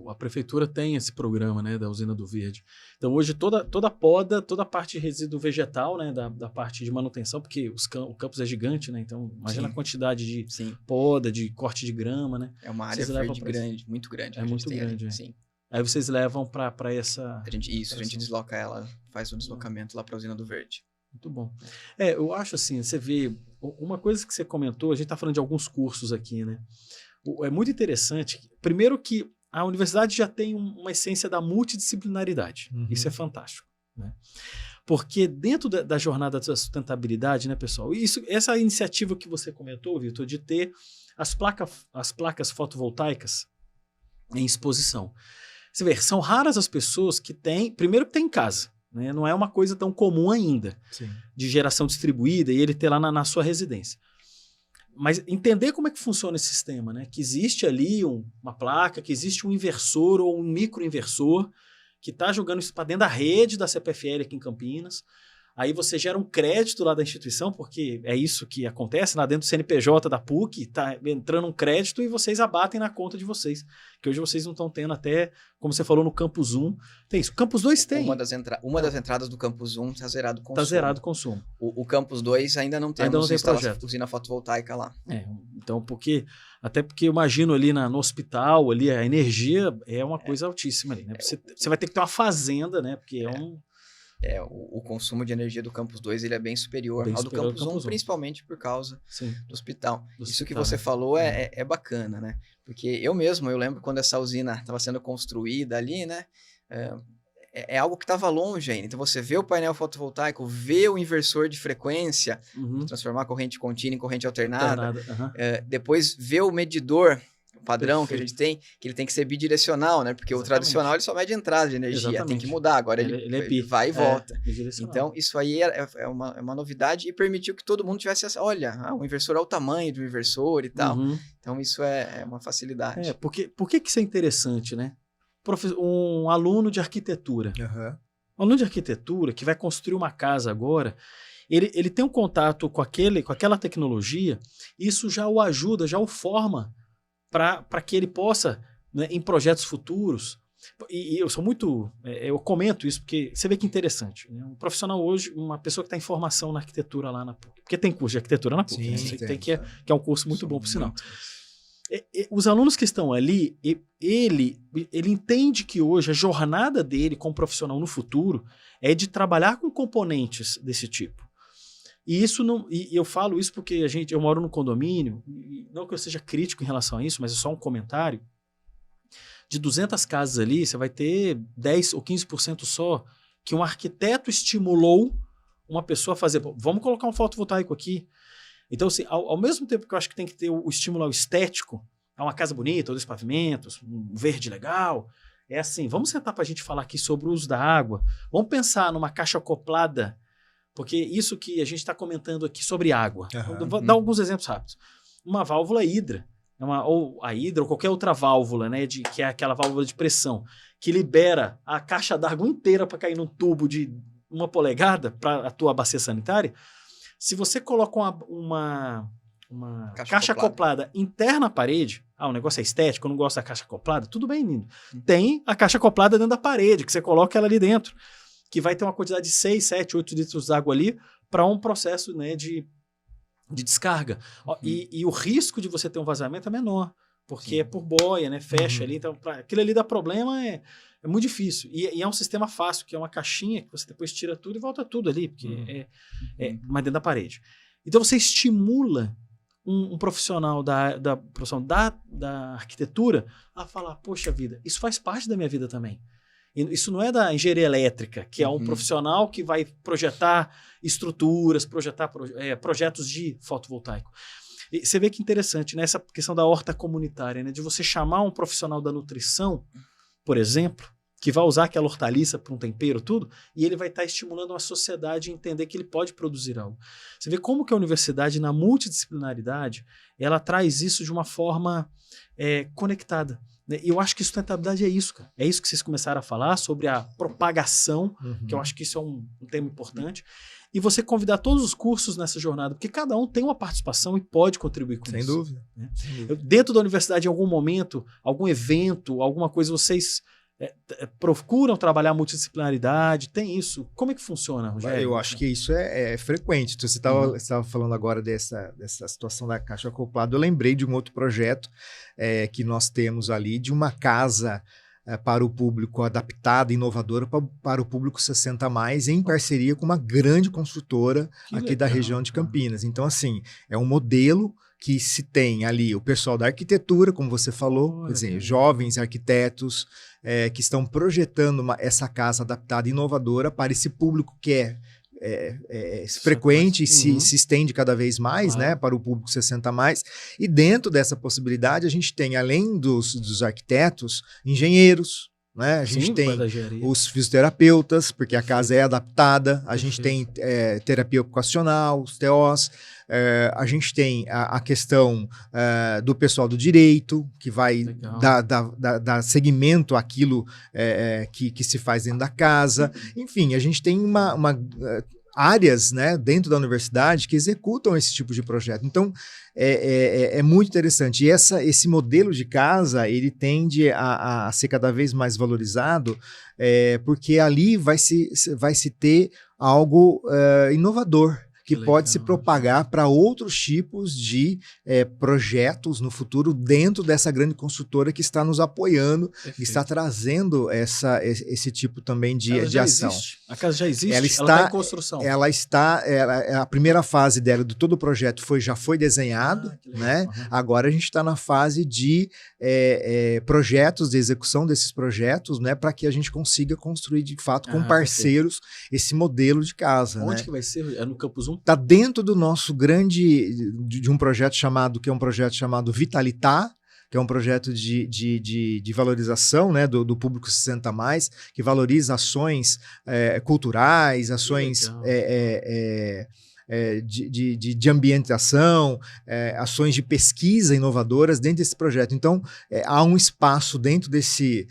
A prefeitura tem esse programa, né, da usina do Verde. Então, hoje, toda a poda, toda a parte de resíduo vegetal, né, da parte de manutenção, porque o campus é gigante, né? Então, imagina a quantidade de poda, de corte de grama, né? É uma área verde grande, muito grande. É muito grande. Sim. Aí vocês levam para essa... A gente desloca ela, faz o deslocamento lá para a usina do Verde. Muito bom. Eu acho assim, você vê, uma coisa que você comentou, a gente está falando de alguns cursos aqui, né? É muito interessante, primeiro que a universidade já tem uma essência da multidisciplinaridade. Isso é fantástico, né? Porque dentro da jornada da sustentabilidade, né, pessoal, essa iniciativa que você comentou, Vitor, de ter as placas fotovoltaicas em exposição. Você vê, são raras as pessoas que têm, primeiro que tem em casa, né? Não é uma coisa tão comum ainda, Sim. de geração distribuída e ele ter lá na sua residência. Mas entender como é que funciona esse sistema, né? Que existe ali uma placa, que existe um inversor ou um microinversor que está jogando isso para dentro da rede da CPFL aqui em Campinas. Aí você gera um crédito lá da instituição, porque é isso que acontece, lá dentro do CNPJ da PUC, está entrando um crédito e vocês abatem na conta de vocês. Que hoje vocês não estão tendo até, como você falou, no Campus 1. Tem isso. O Campus 2 tem. Uma das entradas do Campus 1 está zerado o consumo. Está zerado o consumo. O Campus 2 ainda não temos usina fotovoltaica lá. Então, até porque eu imagino ali no hospital, ali a energia é uma coisa altíssima ali, né? Você vai ter que ter uma fazenda, né? Porque o consumo de energia do Campus 2 ele é bem superior ao do Campus 1, principalmente por causa do hospital. Isso que você falou é bacana, né? Porque eu lembro quando essa usina estava sendo construída ali, né? É algo que estava longe ainda. Então você vê o painel fotovoltaico, vê o inversor de frequência, transformar a corrente contínua em corrente alternada. Depois vê o medidor padrão que a gente tem, que ele tem que ser bidirecional, né? Porque o tradicional ele só mede entrada de energia, tem que mudar. Agora ele vai e volta. Então, isso aí é uma novidade e permitiu que todo mundo tivesse essa... Olha, o inversor é o tamanho do inversor e tal. Então, isso é uma facilidade. Por que isso é interessante, né? Um aluno de arquitetura. Um aluno de arquitetura que vai construir uma casa agora, ele tem um contato com aquela tecnologia, isso já o ajuda, já o forma para que ele possa, né, em projetos futuros, e eu sou muito, eu comento isso porque você vê que interessante, né? Um profissional hoje, uma pessoa que está em formação na arquitetura lá na PUC, porque tem curso de arquitetura na PUC, sim, né? que é um curso muito bom, por sinal. Os alunos que estão ali, ele entende que hoje a jornada dele como profissional no futuro é de trabalhar com componentes desse tipo. E isso não, e eu falo isso porque eu moro no condomínio, e não que eu seja crítico em relação a isso, mas é só um comentário. De 200 casas ali, você vai ter 10 ou 15% só que um arquiteto estimulou uma pessoa a fazer. Vamos colocar um fotovoltaico aqui. Então, assim, ao mesmo tempo que eu acho que tem que ter o estímulo estético, uma casa bonita, 2 pavimentos, um verde legal, é assim, vamos sentar para a gente falar aqui sobre o uso da água. Vamos pensar numa caixa acoplada. Porque isso que a gente está comentando aqui sobre água. Vou dar alguns exemplos rápidos. Uma válvula hidra, ou a hidra, ou qualquer outra válvula, né, que é aquela válvula de pressão, que libera a caixa d'água inteira para cair num tubo de 1 polegada para a tua bacia sanitária. Se você coloca uma caixa acoplada interna à parede, o negócio é estético, eu não gosto da caixa acoplada, tudo bem, lindo. Tem a caixa acoplada dentro da parede, que você coloca ela ali dentro, que vai ter uma quantidade de 6, 7, 8 litros de água ali para um processo, né, de descarga. E o risco de você ter um vazamento é menor, porque é por boia, né, fecha ali. Então, aquilo ali dá problema é muito difícil. E é um sistema fácil, que é uma caixinha que você depois tira tudo e volta tudo ali, porque mais dentro da parede. Então, você estimula um profissional da profissão da arquitetura a falar, poxa vida, isso faz parte da minha vida também. Isso não é da engenharia elétrica, que é um profissional que vai projetar estruturas, projetos de fotovoltaico. E você vê que interessante, né? Essa questão da horta comunitária, né? De você chamar um profissional da nutrição, por exemplo, que vai usar aquela hortaliça para um tempero, tudo, e ele vai estar estimulando uma sociedade a entender que ele pode produzir algo. Você vê como que a universidade, na multidisciplinaridade, ela traz isso de uma forma conectada. E eu acho que sustentabilidade é isso, cara. É isso que vocês começaram a falar sobre a propagação, que eu acho que isso é um tema importante. E você convidar todos os cursos nessa jornada, porque cada um tem uma participação e pode contribuir com isso. Sem dúvida. Dentro da universidade, em algum momento, algum evento, alguma coisa, vocês procuram trabalhar a multidisciplinaridade? Tem isso? Como é que funciona, Rogério? Eu acho que isso é frequente. Então, você estava falando agora dessa situação da caixa acoplada. Eu lembrei de um outro projeto que nós temos ali, de uma casa para o público adaptada, inovadora para o público 60+, em parceria com uma grande construtora aqui da região de Campinas. Então, assim, é um modelo que se tem ali o pessoal da arquitetura, como você falou, quer dizer, jovens arquitetos que estão projetando essa casa adaptada e inovadora para esse público que é frequente e se estende cada vez mais, né, para o público 60+. E dentro dessa possibilidade, a gente tem, além dos arquitetos, engenheiros, né? A gente tem os fisioterapeutas, porque a casa é adaptada, a gente tem terapia ocupacional, os TOs, a gente tem a questão do pessoal do direito, que vai dar seguimento àquilo que se faz dentro da casa. Enfim, a gente tem áreas, né, dentro da universidade que executam esse tipo de projeto. Então, é muito interessante. E esse modelo de casa, ele tende a ser cada vez mais valorizado, porque ali vai se ter algo inovador, que pode se propagar para outros tipos de projetos no futuro dentro dessa grande construtora que está nos apoiando, que está trazendo esse tipo também de ação. A casa já existe, ela está em construção. A primeira fase dela, de todo o projeto, já foi desenhado, né? Agora a gente está na fase de projetos, de execução desses projetos, né? Para que a gente consiga construir, de fato, com parceiros, esse modelo de casa. Onde que vai ser? É no Campus 1? Está dentro do nosso de um projeto chamado Vitalitar, que é um projeto de valorização, né, do público 60+, que valoriza ações culturais, ações de ambientação, ações de pesquisa inovadoras dentro desse projeto. Então, há um espaço dentro desse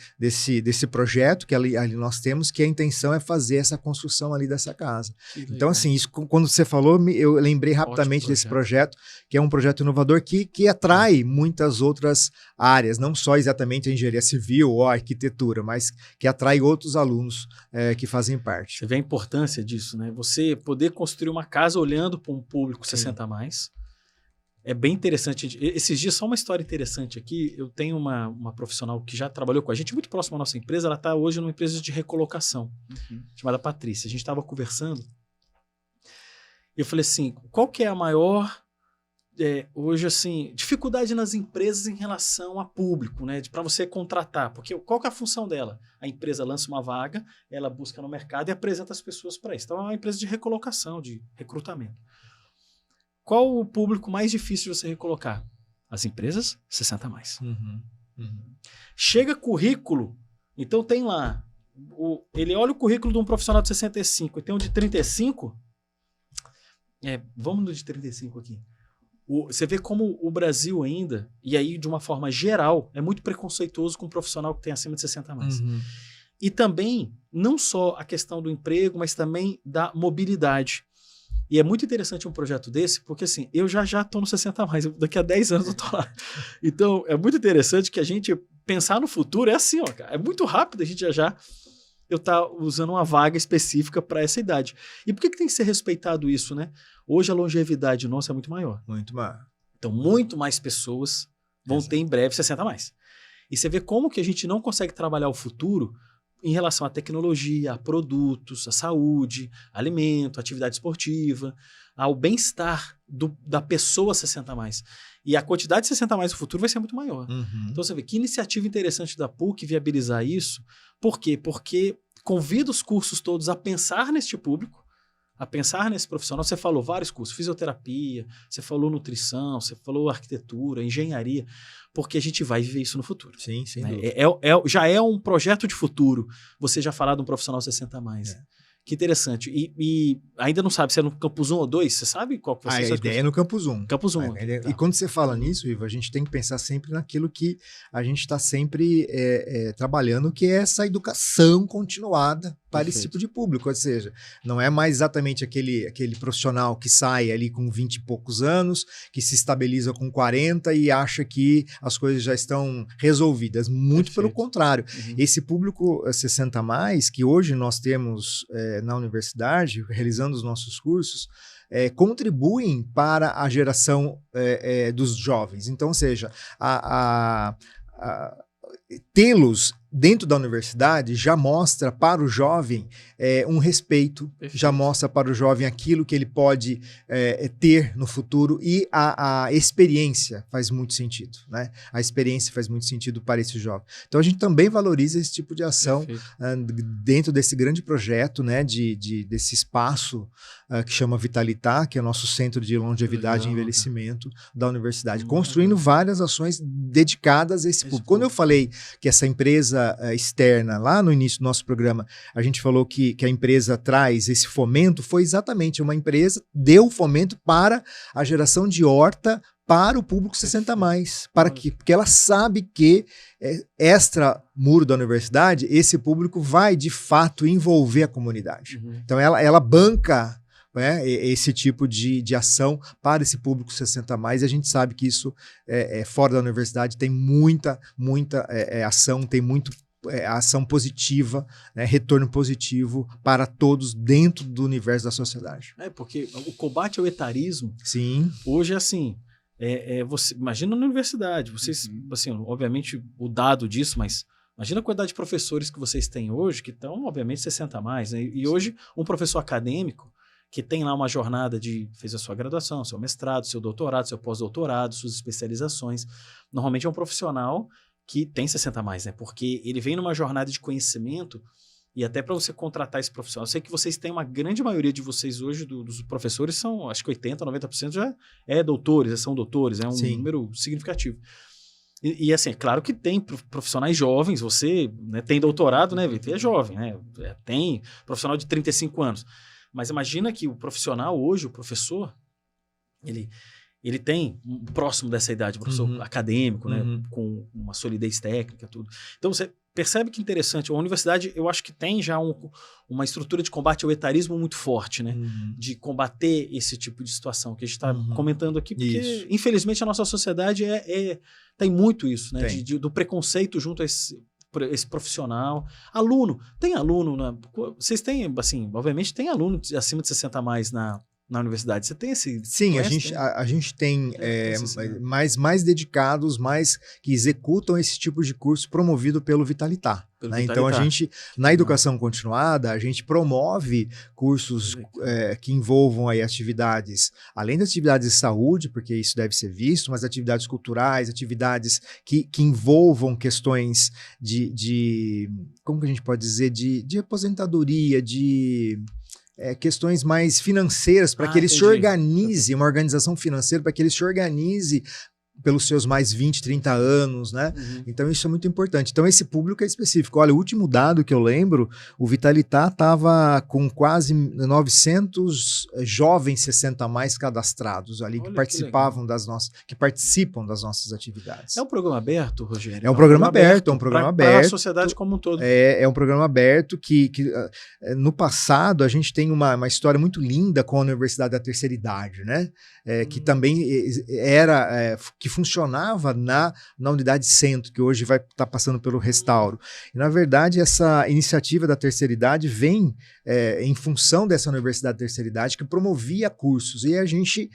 projeto que ali nós temos, que a intenção é fazer essa construção ali dessa casa. Então, assim, isso, quando você falou, eu lembrei rapidamente desse projeto, que é um projeto inovador que atrai muitas outras áreas, não só exatamente a engenharia civil ou a arquitetura, mas que atrai outros alunos que fazem parte. Você vê a importância disso, né? Você poder construir uma casa olhando para um público 60+. É bem interessante. Esses dias, só uma história interessante aqui. Eu tenho uma profissional que já trabalhou com a gente, muito próxima à nossa empresa. Ela está hoje numa empresa de recolocação, chamada Patrícia. A gente estava conversando e eu falei assim, qual que é a maior, hoje, assim, dificuldade nas empresas em relação a público, né? Para você contratar. Porque qual que é a função dela? A empresa lança uma vaga, ela busca no mercado e apresenta as pessoas para isso. Então, é uma empresa de recolocação, de recrutamento. Qual o público mais difícil de você recolocar? As empresas 60+. Chega currículo, então tem lá, ele olha o currículo de um profissional de 65 e tem um de 35, vamos no de 35 aqui. Você vê como o Brasil ainda, e aí de uma forma geral, é muito preconceituoso com um profissional que tem acima de 60+. E também, não só a questão do emprego, mas também da mobilidade. E é muito interessante um projeto desse, porque assim, eu já estou no 60+, daqui a 10 anos eu estou lá. Então, é muito interessante que a gente pensar no futuro é assim, ó, cara, é muito rápido a gente eu estar usando uma vaga específica para essa idade. E por que tem que ser respeitado isso, né? Hoje a longevidade nossa é muito maior. Muito maior. Então, muito mais pessoas vão ter em breve 60+. E você vê como que a gente não consegue trabalhar o futuro em relação à tecnologia, a produtos, à saúde, alimento, atividade esportiva, ao bem-estar da pessoa 60+. E a quantidade de 60+ no futuro vai ser muito maior. Então você vê que iniciativa interessante da PUC viabilizar isso. Por quê? Porque convida os cursos todos a pensar neste público, a pensar nesse profissional. Você falou vários cursos, fisioterapia, você falou nutrição, você falou arquitetura, engenharia, porque a gente vai viver isso no futuro. Sim, sim. Já é um projeto de futuro você já falar de um profissional 60+. Que interessante. E ainda não sabe se é no Campus 1 ou 2? Você sabe qual que vai ser? A ideia é no Campus 1. Campus 1. E quando você fala nisso, Ivo, a gente tem que pensar sempre naquilo que a gente está sempre trabalhando, que é essa educação continuada para esse tipo de público. Ou seja, não é mais exatamente aquele profissional que sai ali com 20 e poucos anos, que se estabiliza com 40 e acha que as coisas já estão resolvidas. Muito pelo contrário. Esse público 60+, que hoje nós temos na universidade, realizando os nossos cursos, contribuem para a geração dos jovens. Então, ou seja, tê-los dentro da universidade, já mostra para o jovem um respeito, perfeito. Já mostra para o jovem aquilo que ele pode ter no futuro, e a experiência faz muito sentido, né? A experiência faz muito sentido para esse jovem. Então a gente também valoriza esse tipo de ação dentro desse grande projeto, né, desse espaço que chama Vitalitar, que é o nosso centro de longevidade e envelhecimento da universidade, construindo várias ações dedicadas a esse público. Quando eu falei que essa empresa externa, lá no início do nosso programa, a gente falou que a empresa traz esse fomento, foi exatamente uma empresa, deu fomento para a geração de horta para o público 60 mais, porque ela sabe que extra muro da universidade, esse público vai de fato envolver a comunidade. Então ela banca, né, esse tipo de ação para esse público 60 mais, e a gente sabe que isso fora da universidade tem muita ação, tem muito ação positiva, né, retorno positivo para todos dentro do universo da sociedade. Porque o combate ao etarismo, sim, hoje é assim, você imagina na universidade, vocês, assim, obviamente o dado disso, mas imagina a quantidade de professores que vocês têm hoje, que estão, obviamente, 60 a mais, né? E hoje, um professor acadêmico que tem lá uma jornada fez a sua graduação, seu mestrado, seu doutorado, seu pós-doutorado, suas especializações, normalmente é um profissional que tem 60 a mais, né? Porque ele vem numa jornada de conhecimento, e até para você contratar esse profissional, eu sei que vocês têm uma grande maioria de vocês hoje, dos professores, são, acho que 80%, 90% já são doutores, é um número significativo. E assim, é claro que tem profissionais jovens, você, né, tem doutorado, né, Vitor? É jovem, né? Tem profissional de 35 anos. Mas imagina que o profissional hoje, o professor, ele tem próximo dessa idade, professor acadêmico, né, com uma solidez técnica, tudo. Então você percebe que interessante, a universidade, eu acho que tem já uma estrutura de combate ao etarismo muito forte, né, de combater esse tipo de situação que a gente está comentando aqui, porque infelizmente a nossa sociedade tem muito isso, né, do preconceito junto a esse profissional. Tem aluno, vocês têm, assim, obviamente tem aluno acima de 60 a mais na universidade. Você tem esse... Sim, a gente tem mais dedicados, mais que executam esse tipo de curso promovido pelo Vitalitar. Né? Então, a gente, na educação continuada, a gente promove cursos que envolvam aí atividades, além das atividades de saúde, porque isso deve ser visto, mas atividades culturais, atividades que envolvam questões como que a gente pode dizer, de aposentadoria, questões mais financeiras, para que ele se organize, uma organização financeira, para que ele se organize pelos seus mais 20, 30 anos, né? Então isso é muito importante. Então esse público é específico. Olha, o último dado que eu lembro, o Vitalitar estava com quase 900 jovens 60 a mais cadastrados ali, que participam das nossas atividades. É um programa aberto, Rogério? É um programa aberto, para a sociedade como um todo. É um programa aberto que no passado a gente tem uma história muito linda com a Universidade da Terceira Idade, né? Que também que funcionava na unidade centro, que hoje vai estar passando pelo restauro. E, na verdade, essa iniciativa da terceira idade vem em função dessa Universidade da Terceira Idade, que promovia cursos, e a gente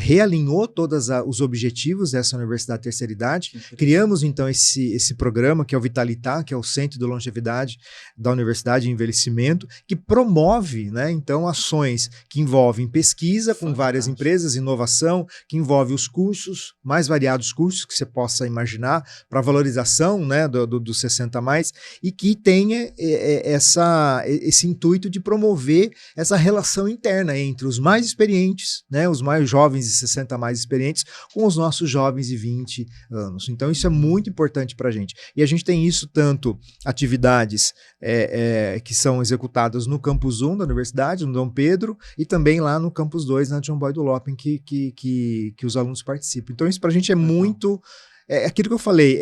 realinhou todos os objetivos dessa Universidade da Terceira Idade. Criamos, então, esse programa, que é o Vitalitar, que é o Centro de Longevidade da Universidade e Envelhecimento, que promove, né, então, ações que envolvem pesquisa com várias empresas, inovação, que envolve os cursos, mais variados cursos que você possa imaginar, para valorização, né, dos 60 a mais, e que tenha esse intuito de promover essa relação interna entre os mais experientes, né, os mais jovens de 60 a mais experientes, com os nossos jovens de 20 anos. Então isso é muito importante para a gente. E a gente tem isso tanto atividades que são executadas no Campus 1 da Universidade, no Dom Pedro, e também lá no Campus 2, na John Boyd Lopin, que os alunos participam. Então isso para a gente é muito... aquilo que eu falei,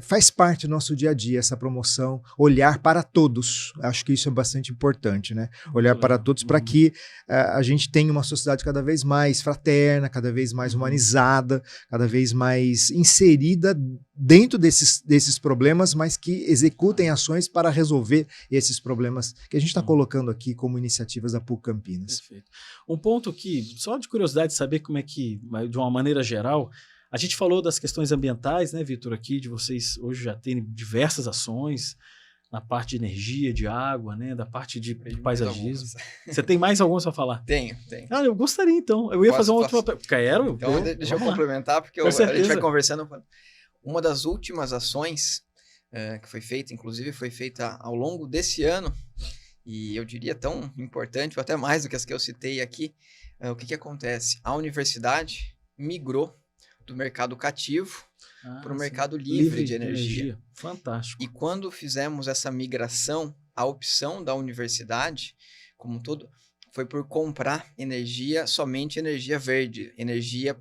faz parte do nosso dia a dia, essa promoção, olhar para todos. Acho que isso é bastante importante, né? Olhar para todos para que a gente tenha uma sociedade cada vez mais fraterna, cada vez mais humanizada, cada vez mais inserida dentro desses problemas, mas que executem ações para resolver esses problemas que a gente está colocando aqui como iniciativas da PUC Campinas. Perfeito. Um ponto que, só de curiosidade, saber como é que, de uma maneira geral, A gente falou das questões ambientais, né, Vitor, aqui, de vocês hoje já terem diversas ações na parte de energia, de água, né, da parte de paisagismo. Você tem mais algumas para falar? Tenho. Ah, eu gostaria, então. Eu ia fazer uma outra... Quero? Então, deixa eu complementar, porque a gente vai conversando. Uma das últimas ações que foi feita, inclusive foi feita ao longo desse ano, e eu diria tão importante, ou até mais do que as que eu citei aqui, o que acontece? A universidade migrou do mercado cativo para o mercado livre de energia. Fantástico. E quando fizemos essa migração, a opção da universidade, como um todo, foi por comprar somente energia verde, energia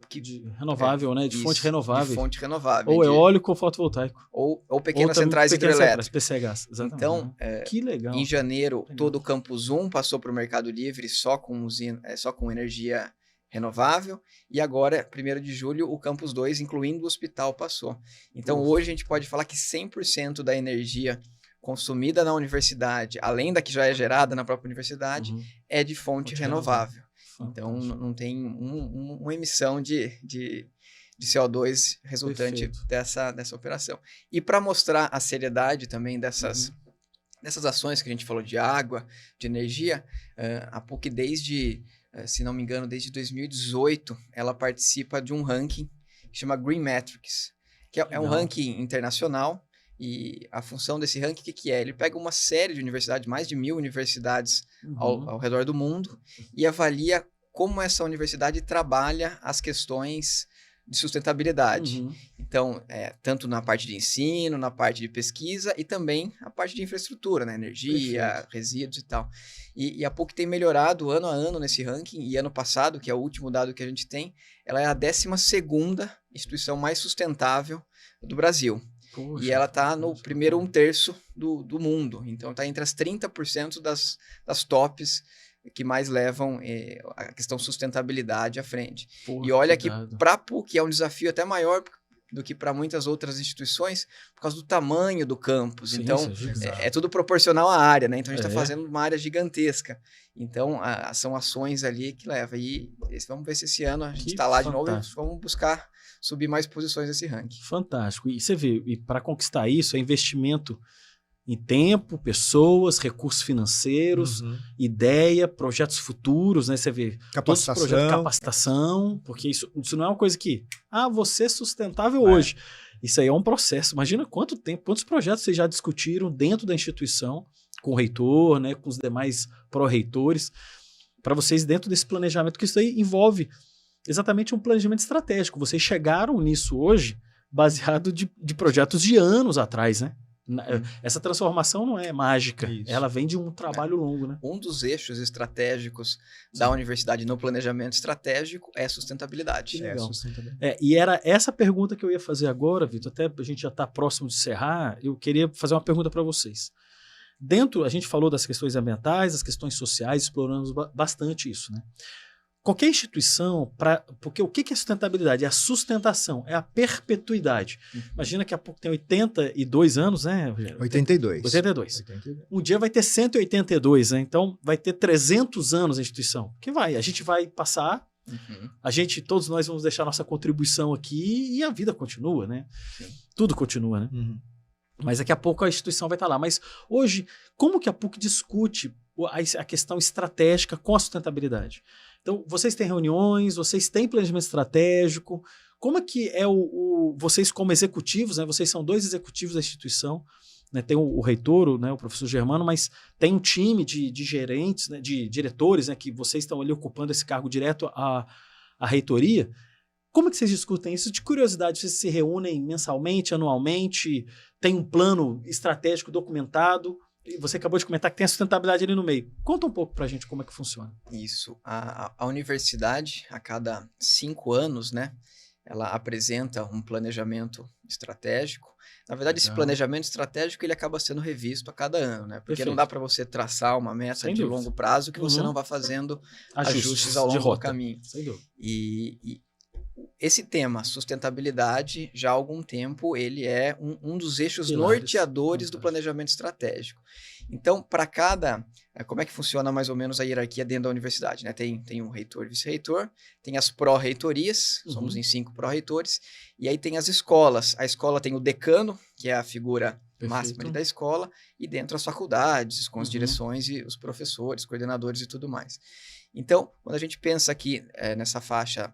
renovável, né? De fonte renovável. De fonte renovável. Ou eólico ou fotovoltaico. Ou pequenas centrais hidrelétricas. PCHs, exatamente. Então, que legal. Em janeiro, todo o Campus 1 passou para o mercado livre só com energia renovável, e agora, 1º de julho, o Campus 2, incluindo o hospital, passou. Então, hoje a gente pode falar que 100% da energia consumida na universidade, além da que já é gerada na própria universidade, é de fonte renovável. Então, não tem uma emissão de CO2 resultante dessa operação. E para mostrar a seriedade também dessas ações que a gente falou de água, de energia, a PUC se não me engano, desde 2018, ela participa de um ranking que chama Green Metrics, que é um ranking internacional, e a função desse ranking, o que é? Ele pega uma série de universidades, mais de 1000 universidades ao redor do mundo, e avalia como essa universidade trabalha as questões de sustentabilidade. Então, tanto na parte de ensino, na parte de pesquisa e também a parte de infraestrutura, né? Energia, resíduos e tal. E a PUC tem melhorado ano a ano nesse ranking, e ano passado, que é o último dado que a gente tem, ela é a 12ª instituição mais sustentável do Brasil. Poxa, e ela está no primeiro 1/3 do mundo. Então, está entre as 30% das tops que mais levam a questão sustentabilidade à frente. E olha que para a PUC é um desafio até maior do que para muitas outras instituições, por causa do tamanho do campus. Sim, então, é tudo proporcional à área, né? Então, a gente está fazendo uma área gigantesca. Então, são ações ali que levam. E vamos ver se esse ano a gente está lá de novo e vamos buscar subir mais posições nesse ranking. Fantástico. E você vê, para conquistar isso, é investimento em tempo, pessoas, recursos financeiros, ideia, projetos futuros, né? Você vê capacitação. Todos os projetos de capacitação, porque isso não é uma coisa que, você é sustentável hoje. Isso aí é um processo. Imagina quanto tempo, quantos projetos vocês já discutiram dentro da instituição, com o reitor, né? Com os demais pró-reitores, para vocês dentro desse planejamento, que isso aí envolve exatamente um planejamento estratégico. Vocês chegaram nisso hoje baseado de projetos de anos atrás, né? Essa transformação não é mágica, ela vem de um trabalho longo, né? Um dos eixos estratégicos da universidade no planejamento estratégico é sustentabilidade. Que legal. E era essa pergunta que eu ia fazer agora, Vitor, até a gente já está próximo de encerrar, eu queria fazer uma pergunta para vocês. A gente falou das questões ambientais, das questões sociais, exploramos bastante isso, né? Qualquer instituição, porque o que é sustentabilidade? É a sustentação, é a perpetuidade. Imagina que a PUC tem 82 anos, né? 82. Um dia vai ter 182, né? Então vai ter 300 anos a instituição. A gente vai passar, todos nós vamos deixar nossa contribuição aqui e a vida continua, né? Tudo continua, né? Mas daqui a pouco a instituição vai estar lá. Mas hoje, como que a PUC discute a questão estratégica com a sustentabilidade? Então, vocês têm reuniões, vocês têm planejamento estratégico. Como é que é vocês como executivos, né? Vocês são 2 executivos da instituição, né? Tem o reitor, né? O professor Germano, mas tem um time de gerentes, né? De diretores, né? Que vocês estão ali ocupando esse cargo direto à reitoria. Como é que vocês discutem isso? De curiosidade, vocês se reúnem mensalmente, anualmente? Tem um plano estratégico documentado? Você acabou de comentar que tem a sustentabilidade ali no meio. Conta um pouco pra gente como é que funciona. Isso. A universidade, a cada 5 anos, né, ela apresenta um planejamento estratégico. Na verdade, esse planejamento estratégico ele acaba sendo revisto a cada ano, né? Porque não dá para você traçar uma meta de longo prazo que você não vá fazendo ajustes ao longo do caminho. Sem dúvida. E esse tema, sustentabilidade, já há algum tempo, ele é um dos eixos norteadores do planejamento estratégico. Então, para cada... Como é que funciona mais ou menos a hierarquia dentro da universidade, né? Tem um reitor e vice-reitor, tem as pró-reitorias, somos em 5 pró-reitores, e aí tem as escolas. A escola tem o decano, que é a figura máxima ali da escola, e dentro as faculdades, com as direções e os professores, coordenadores e tudo mais. Então, quando a gente pensa aqui nessa faixa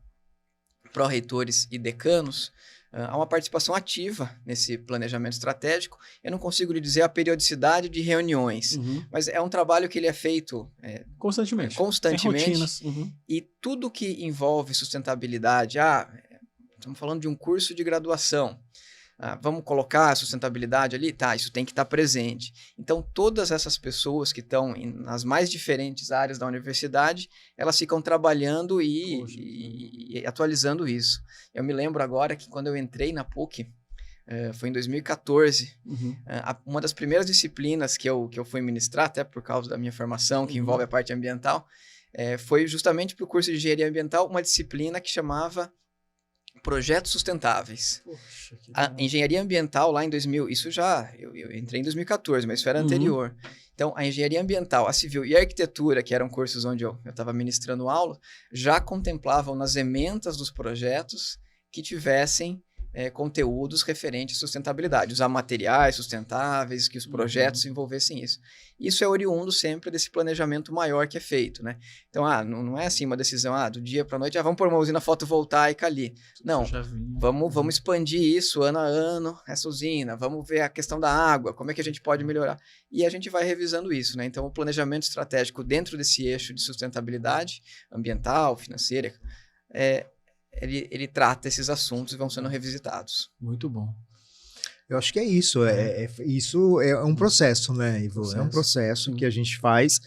pró-reitores e decanos, há uma participação ativa nesse planejamento estratégico. Eu não consigo lhe dizer a periodicidade de reuniões, mas é um trabalho que ele é feito constantemente. Constantemente. E tudo que envolve sustentabilidade, estamos falando de um curso de graduação, vamos colocar a sustentabilidade ali? Tá, isso tem que estar presente. Então, todas essas pessoas que estão nas mais diferentes áreas da universidade, elas ficam trabalhando e atualizando isso. Eu me lembro agora que quando eu entrei na PUC, foi em 2014, uma das primeiras disciplinas que eu fui ministrar, até por causa da minha formação, que envolve a parte ambiental, foi justamente para o curso de Engenharia Ambiental, uma disciplina que chamava Projetos Sustentáveis. Poxa, a engenharia ambiental lá em 2000, eu entrei em 2014, mas isso era anterior. Então, a engenharia ambiental, a civil e a arquitetura, que eram cursos onde eu estava ministrando aula, já contemplavam nas ementas dos projetos que tivessem conteúdos referentes à sustentabilidade, usar materiais sustentáveis, que os projetos envolvessem isso. Isso é oriundo sempre desse planejamento maior que é feito, né? Então, não é assim uma decisão, do dia para a noite, vamos pôr uma usina fotovoltaica ali. Não, vamos expandir isso ano a ano, essa usina, vamos ver a questão da água, como é que a gente pode melhorar. E a gente vai revisando isso, né? Então, o planejamento estratégico dentro desse eixo de sustentabilidade ambiental, financeira, ele trata esses assuntos e vão sendo revisitados. Muito bom. Eu acho que é isso. Isso é um processo, né, Ivo? É um processo que a gente faz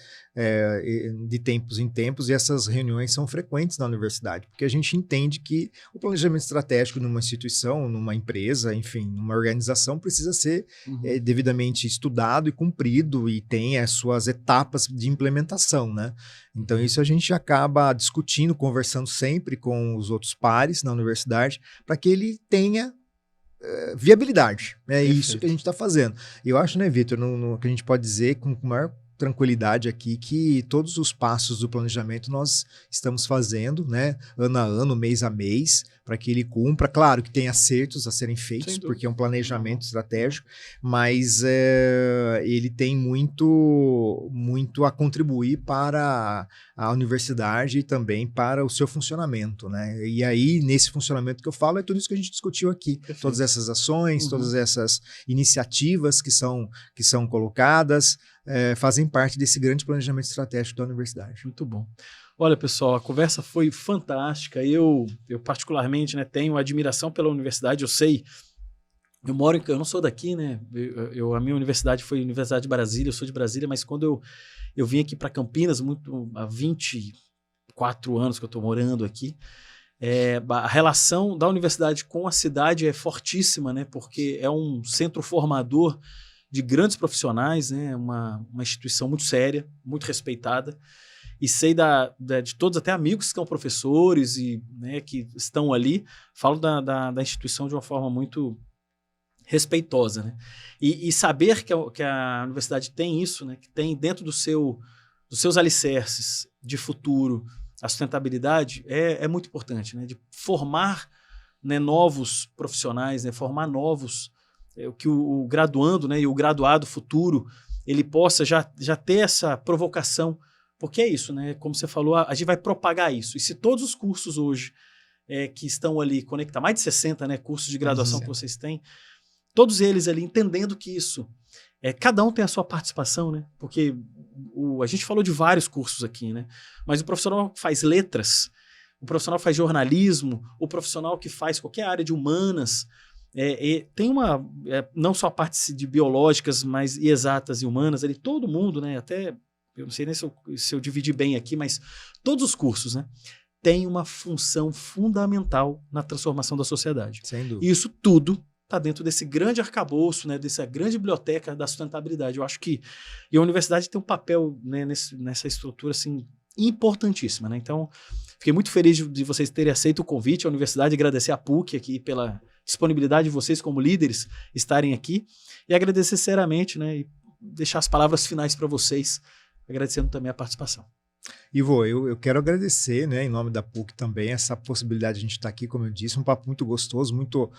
de tempos em tempos, e essas reuniões são frequentes na universidade, porque a gente entende que o planejamento estratégico numa instituição, numa empresa, enfim, numa organização, precisa ser devidamente estudado e cumprido, e tem as suas etapas de implementação, né? Então, isso a gente acaba discutindo, conversando sempre com os outros pares na universidade, para que ele tenha viabilidade. É isso que a gente está fazendo. Eu acho, né, Vitor, que a gente pode dizer com maior tranquilidade aqui, que todos os passos do planejamento nós estamos fazendo, né, ano a ano, mês a mês, para que ele cumpra. Claro que tem acertos a serem feitos, porque é um planejamento estratégico, mas ele tem muito a contribuir para a universidade e também para o seu funcionamento, né? E aí, nesse funcionamento que eu falo, é tudo isso que a gente discutiu aqui. Todas essas ações, todas essas iniciativas que são colocadas, fazem parte desse grande planejamento estratégico da universidade. Muito bom. Olha, pessoal, a conversa foi fantástica. Eu particularmente, né, tenho admiração pela universidade. Eu sei, eu não sou daqui, né? A minha universidade foi a Universidade de Brasília, eu sou de Brasília, mas quando eu vim aqui para Campinas, há 24 anos que eu estou morando aqui, a relação da universidade com a cidade é fortíssima, né? Porque é um centro formador de grandes profissionais, né? Uma instituição muito séria, muito respeitada. E sei de todos, até amigos que são professores e, né, que estão ali, falo da instituição de uma forma muito respeitosa, né? E saber que a universidade tem isso, né, que tem dentro dos seus alicerces de futuro a sustentabilidade, é muito importante, né? De formar, né, novos profissionais, né, formar novos, que o graduando, né, e o graduado futuro ele possa já ter essa provocação. Porque é isso, né? Como você falou, a gente vai propagar isso. E se todos os cursos hoje que estão ali conectados, mais de 60, né, cursos de graduação que vocês têm, todos eles ali entendendo que isso, cada um tem a sua participação, né? Porque a gente falou de vários cursos aqui, né? Mas o profissional que faz letras, o profissional que faz jornalismo, o profissional que faz qualquer área de humanas, tem não só a parte de biológicas, mas e exatas e humanas, ali todo mundo, né? Até... Eu não sei nem se eu dividi bem aqui, mas todos os cursos, né, têm uma função fundamental na transformação da sociedade. Sem dúvida. E isso tudo está dentro desse grande arcabouço, né, dessa grande biblioteca da sustentabilidade. Eu acho que a universidade tem um papel, né, nessa estrutura assim, importantíssima, né? Então, fiquei muito feliz de vocês terem aceito o convite à universidade, agradecer a PUC aqui pela disponibilidade de vocês como líderes estarem aqui e agradecer sinceramente, né, deixar as palavras finais para vocês, agradecendo também a participação. Ivo, eu quero agradecer, né, em nome da PUC também, essa possibilidade de a gente estar aqui, como eu disse, um papo muito gostoso, muito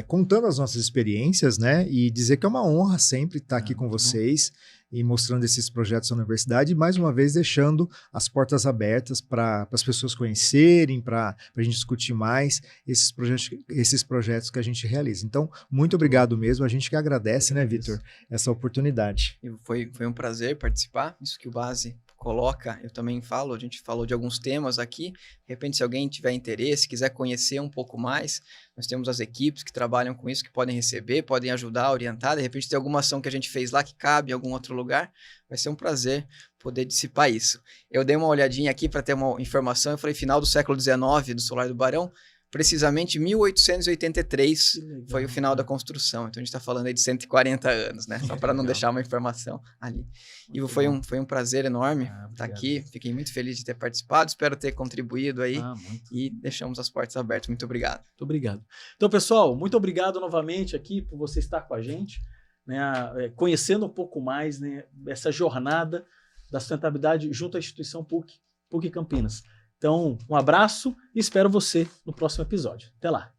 contando as nossas experiências, né, e dizer que é uma honra sempre estar aqui com vocês e mostrando esses projetos da universidade e, mais uma vez, deixando as portas abertas para as pessoas conhecerem, para a gente discutir mais esses projetos que a gente realiza. Então, muito obrigado mesmo, a gente que agradece, né, Vitor, essa oportunidade. Foi um prazer participar, isso que o Base coloca, eu também falo, a gente falou de alguns temas aqui, de repente se alguém tiver interesse, quiser conhecer um pouco mais, nós temos as equipes que trabalham com isso, que podem receber, podem ajudar, orientar, de repente tem alguma ação que a gente fez lá que cabe em algum outro lugar, vai ser um prazer poder dissipar isso. Eu dei uma olhadinha aqui para ter uma informação, eu falei final do século XIX, do Solar do Barão, precisamente 1883 foi o final da construção. Então a gente está falando aí de 140 anos, né? Só para não deixar uma informação ali. E foi um prazer enorme estar aqui. Fiquei muito feliz de ter participado. Espero ter contribuído aí. E deixamos as portas abertas. Muito obrigado. Muito obrigado. Então, pessoal, muito obrigado novamente aqui por você estar com a gente, né? Conhecendo um pouco mais, né, essa jornada da sustentabilidade junto à instituição PUC Campinas. Então, um abraço e espero você no próximo episódio. Até lá!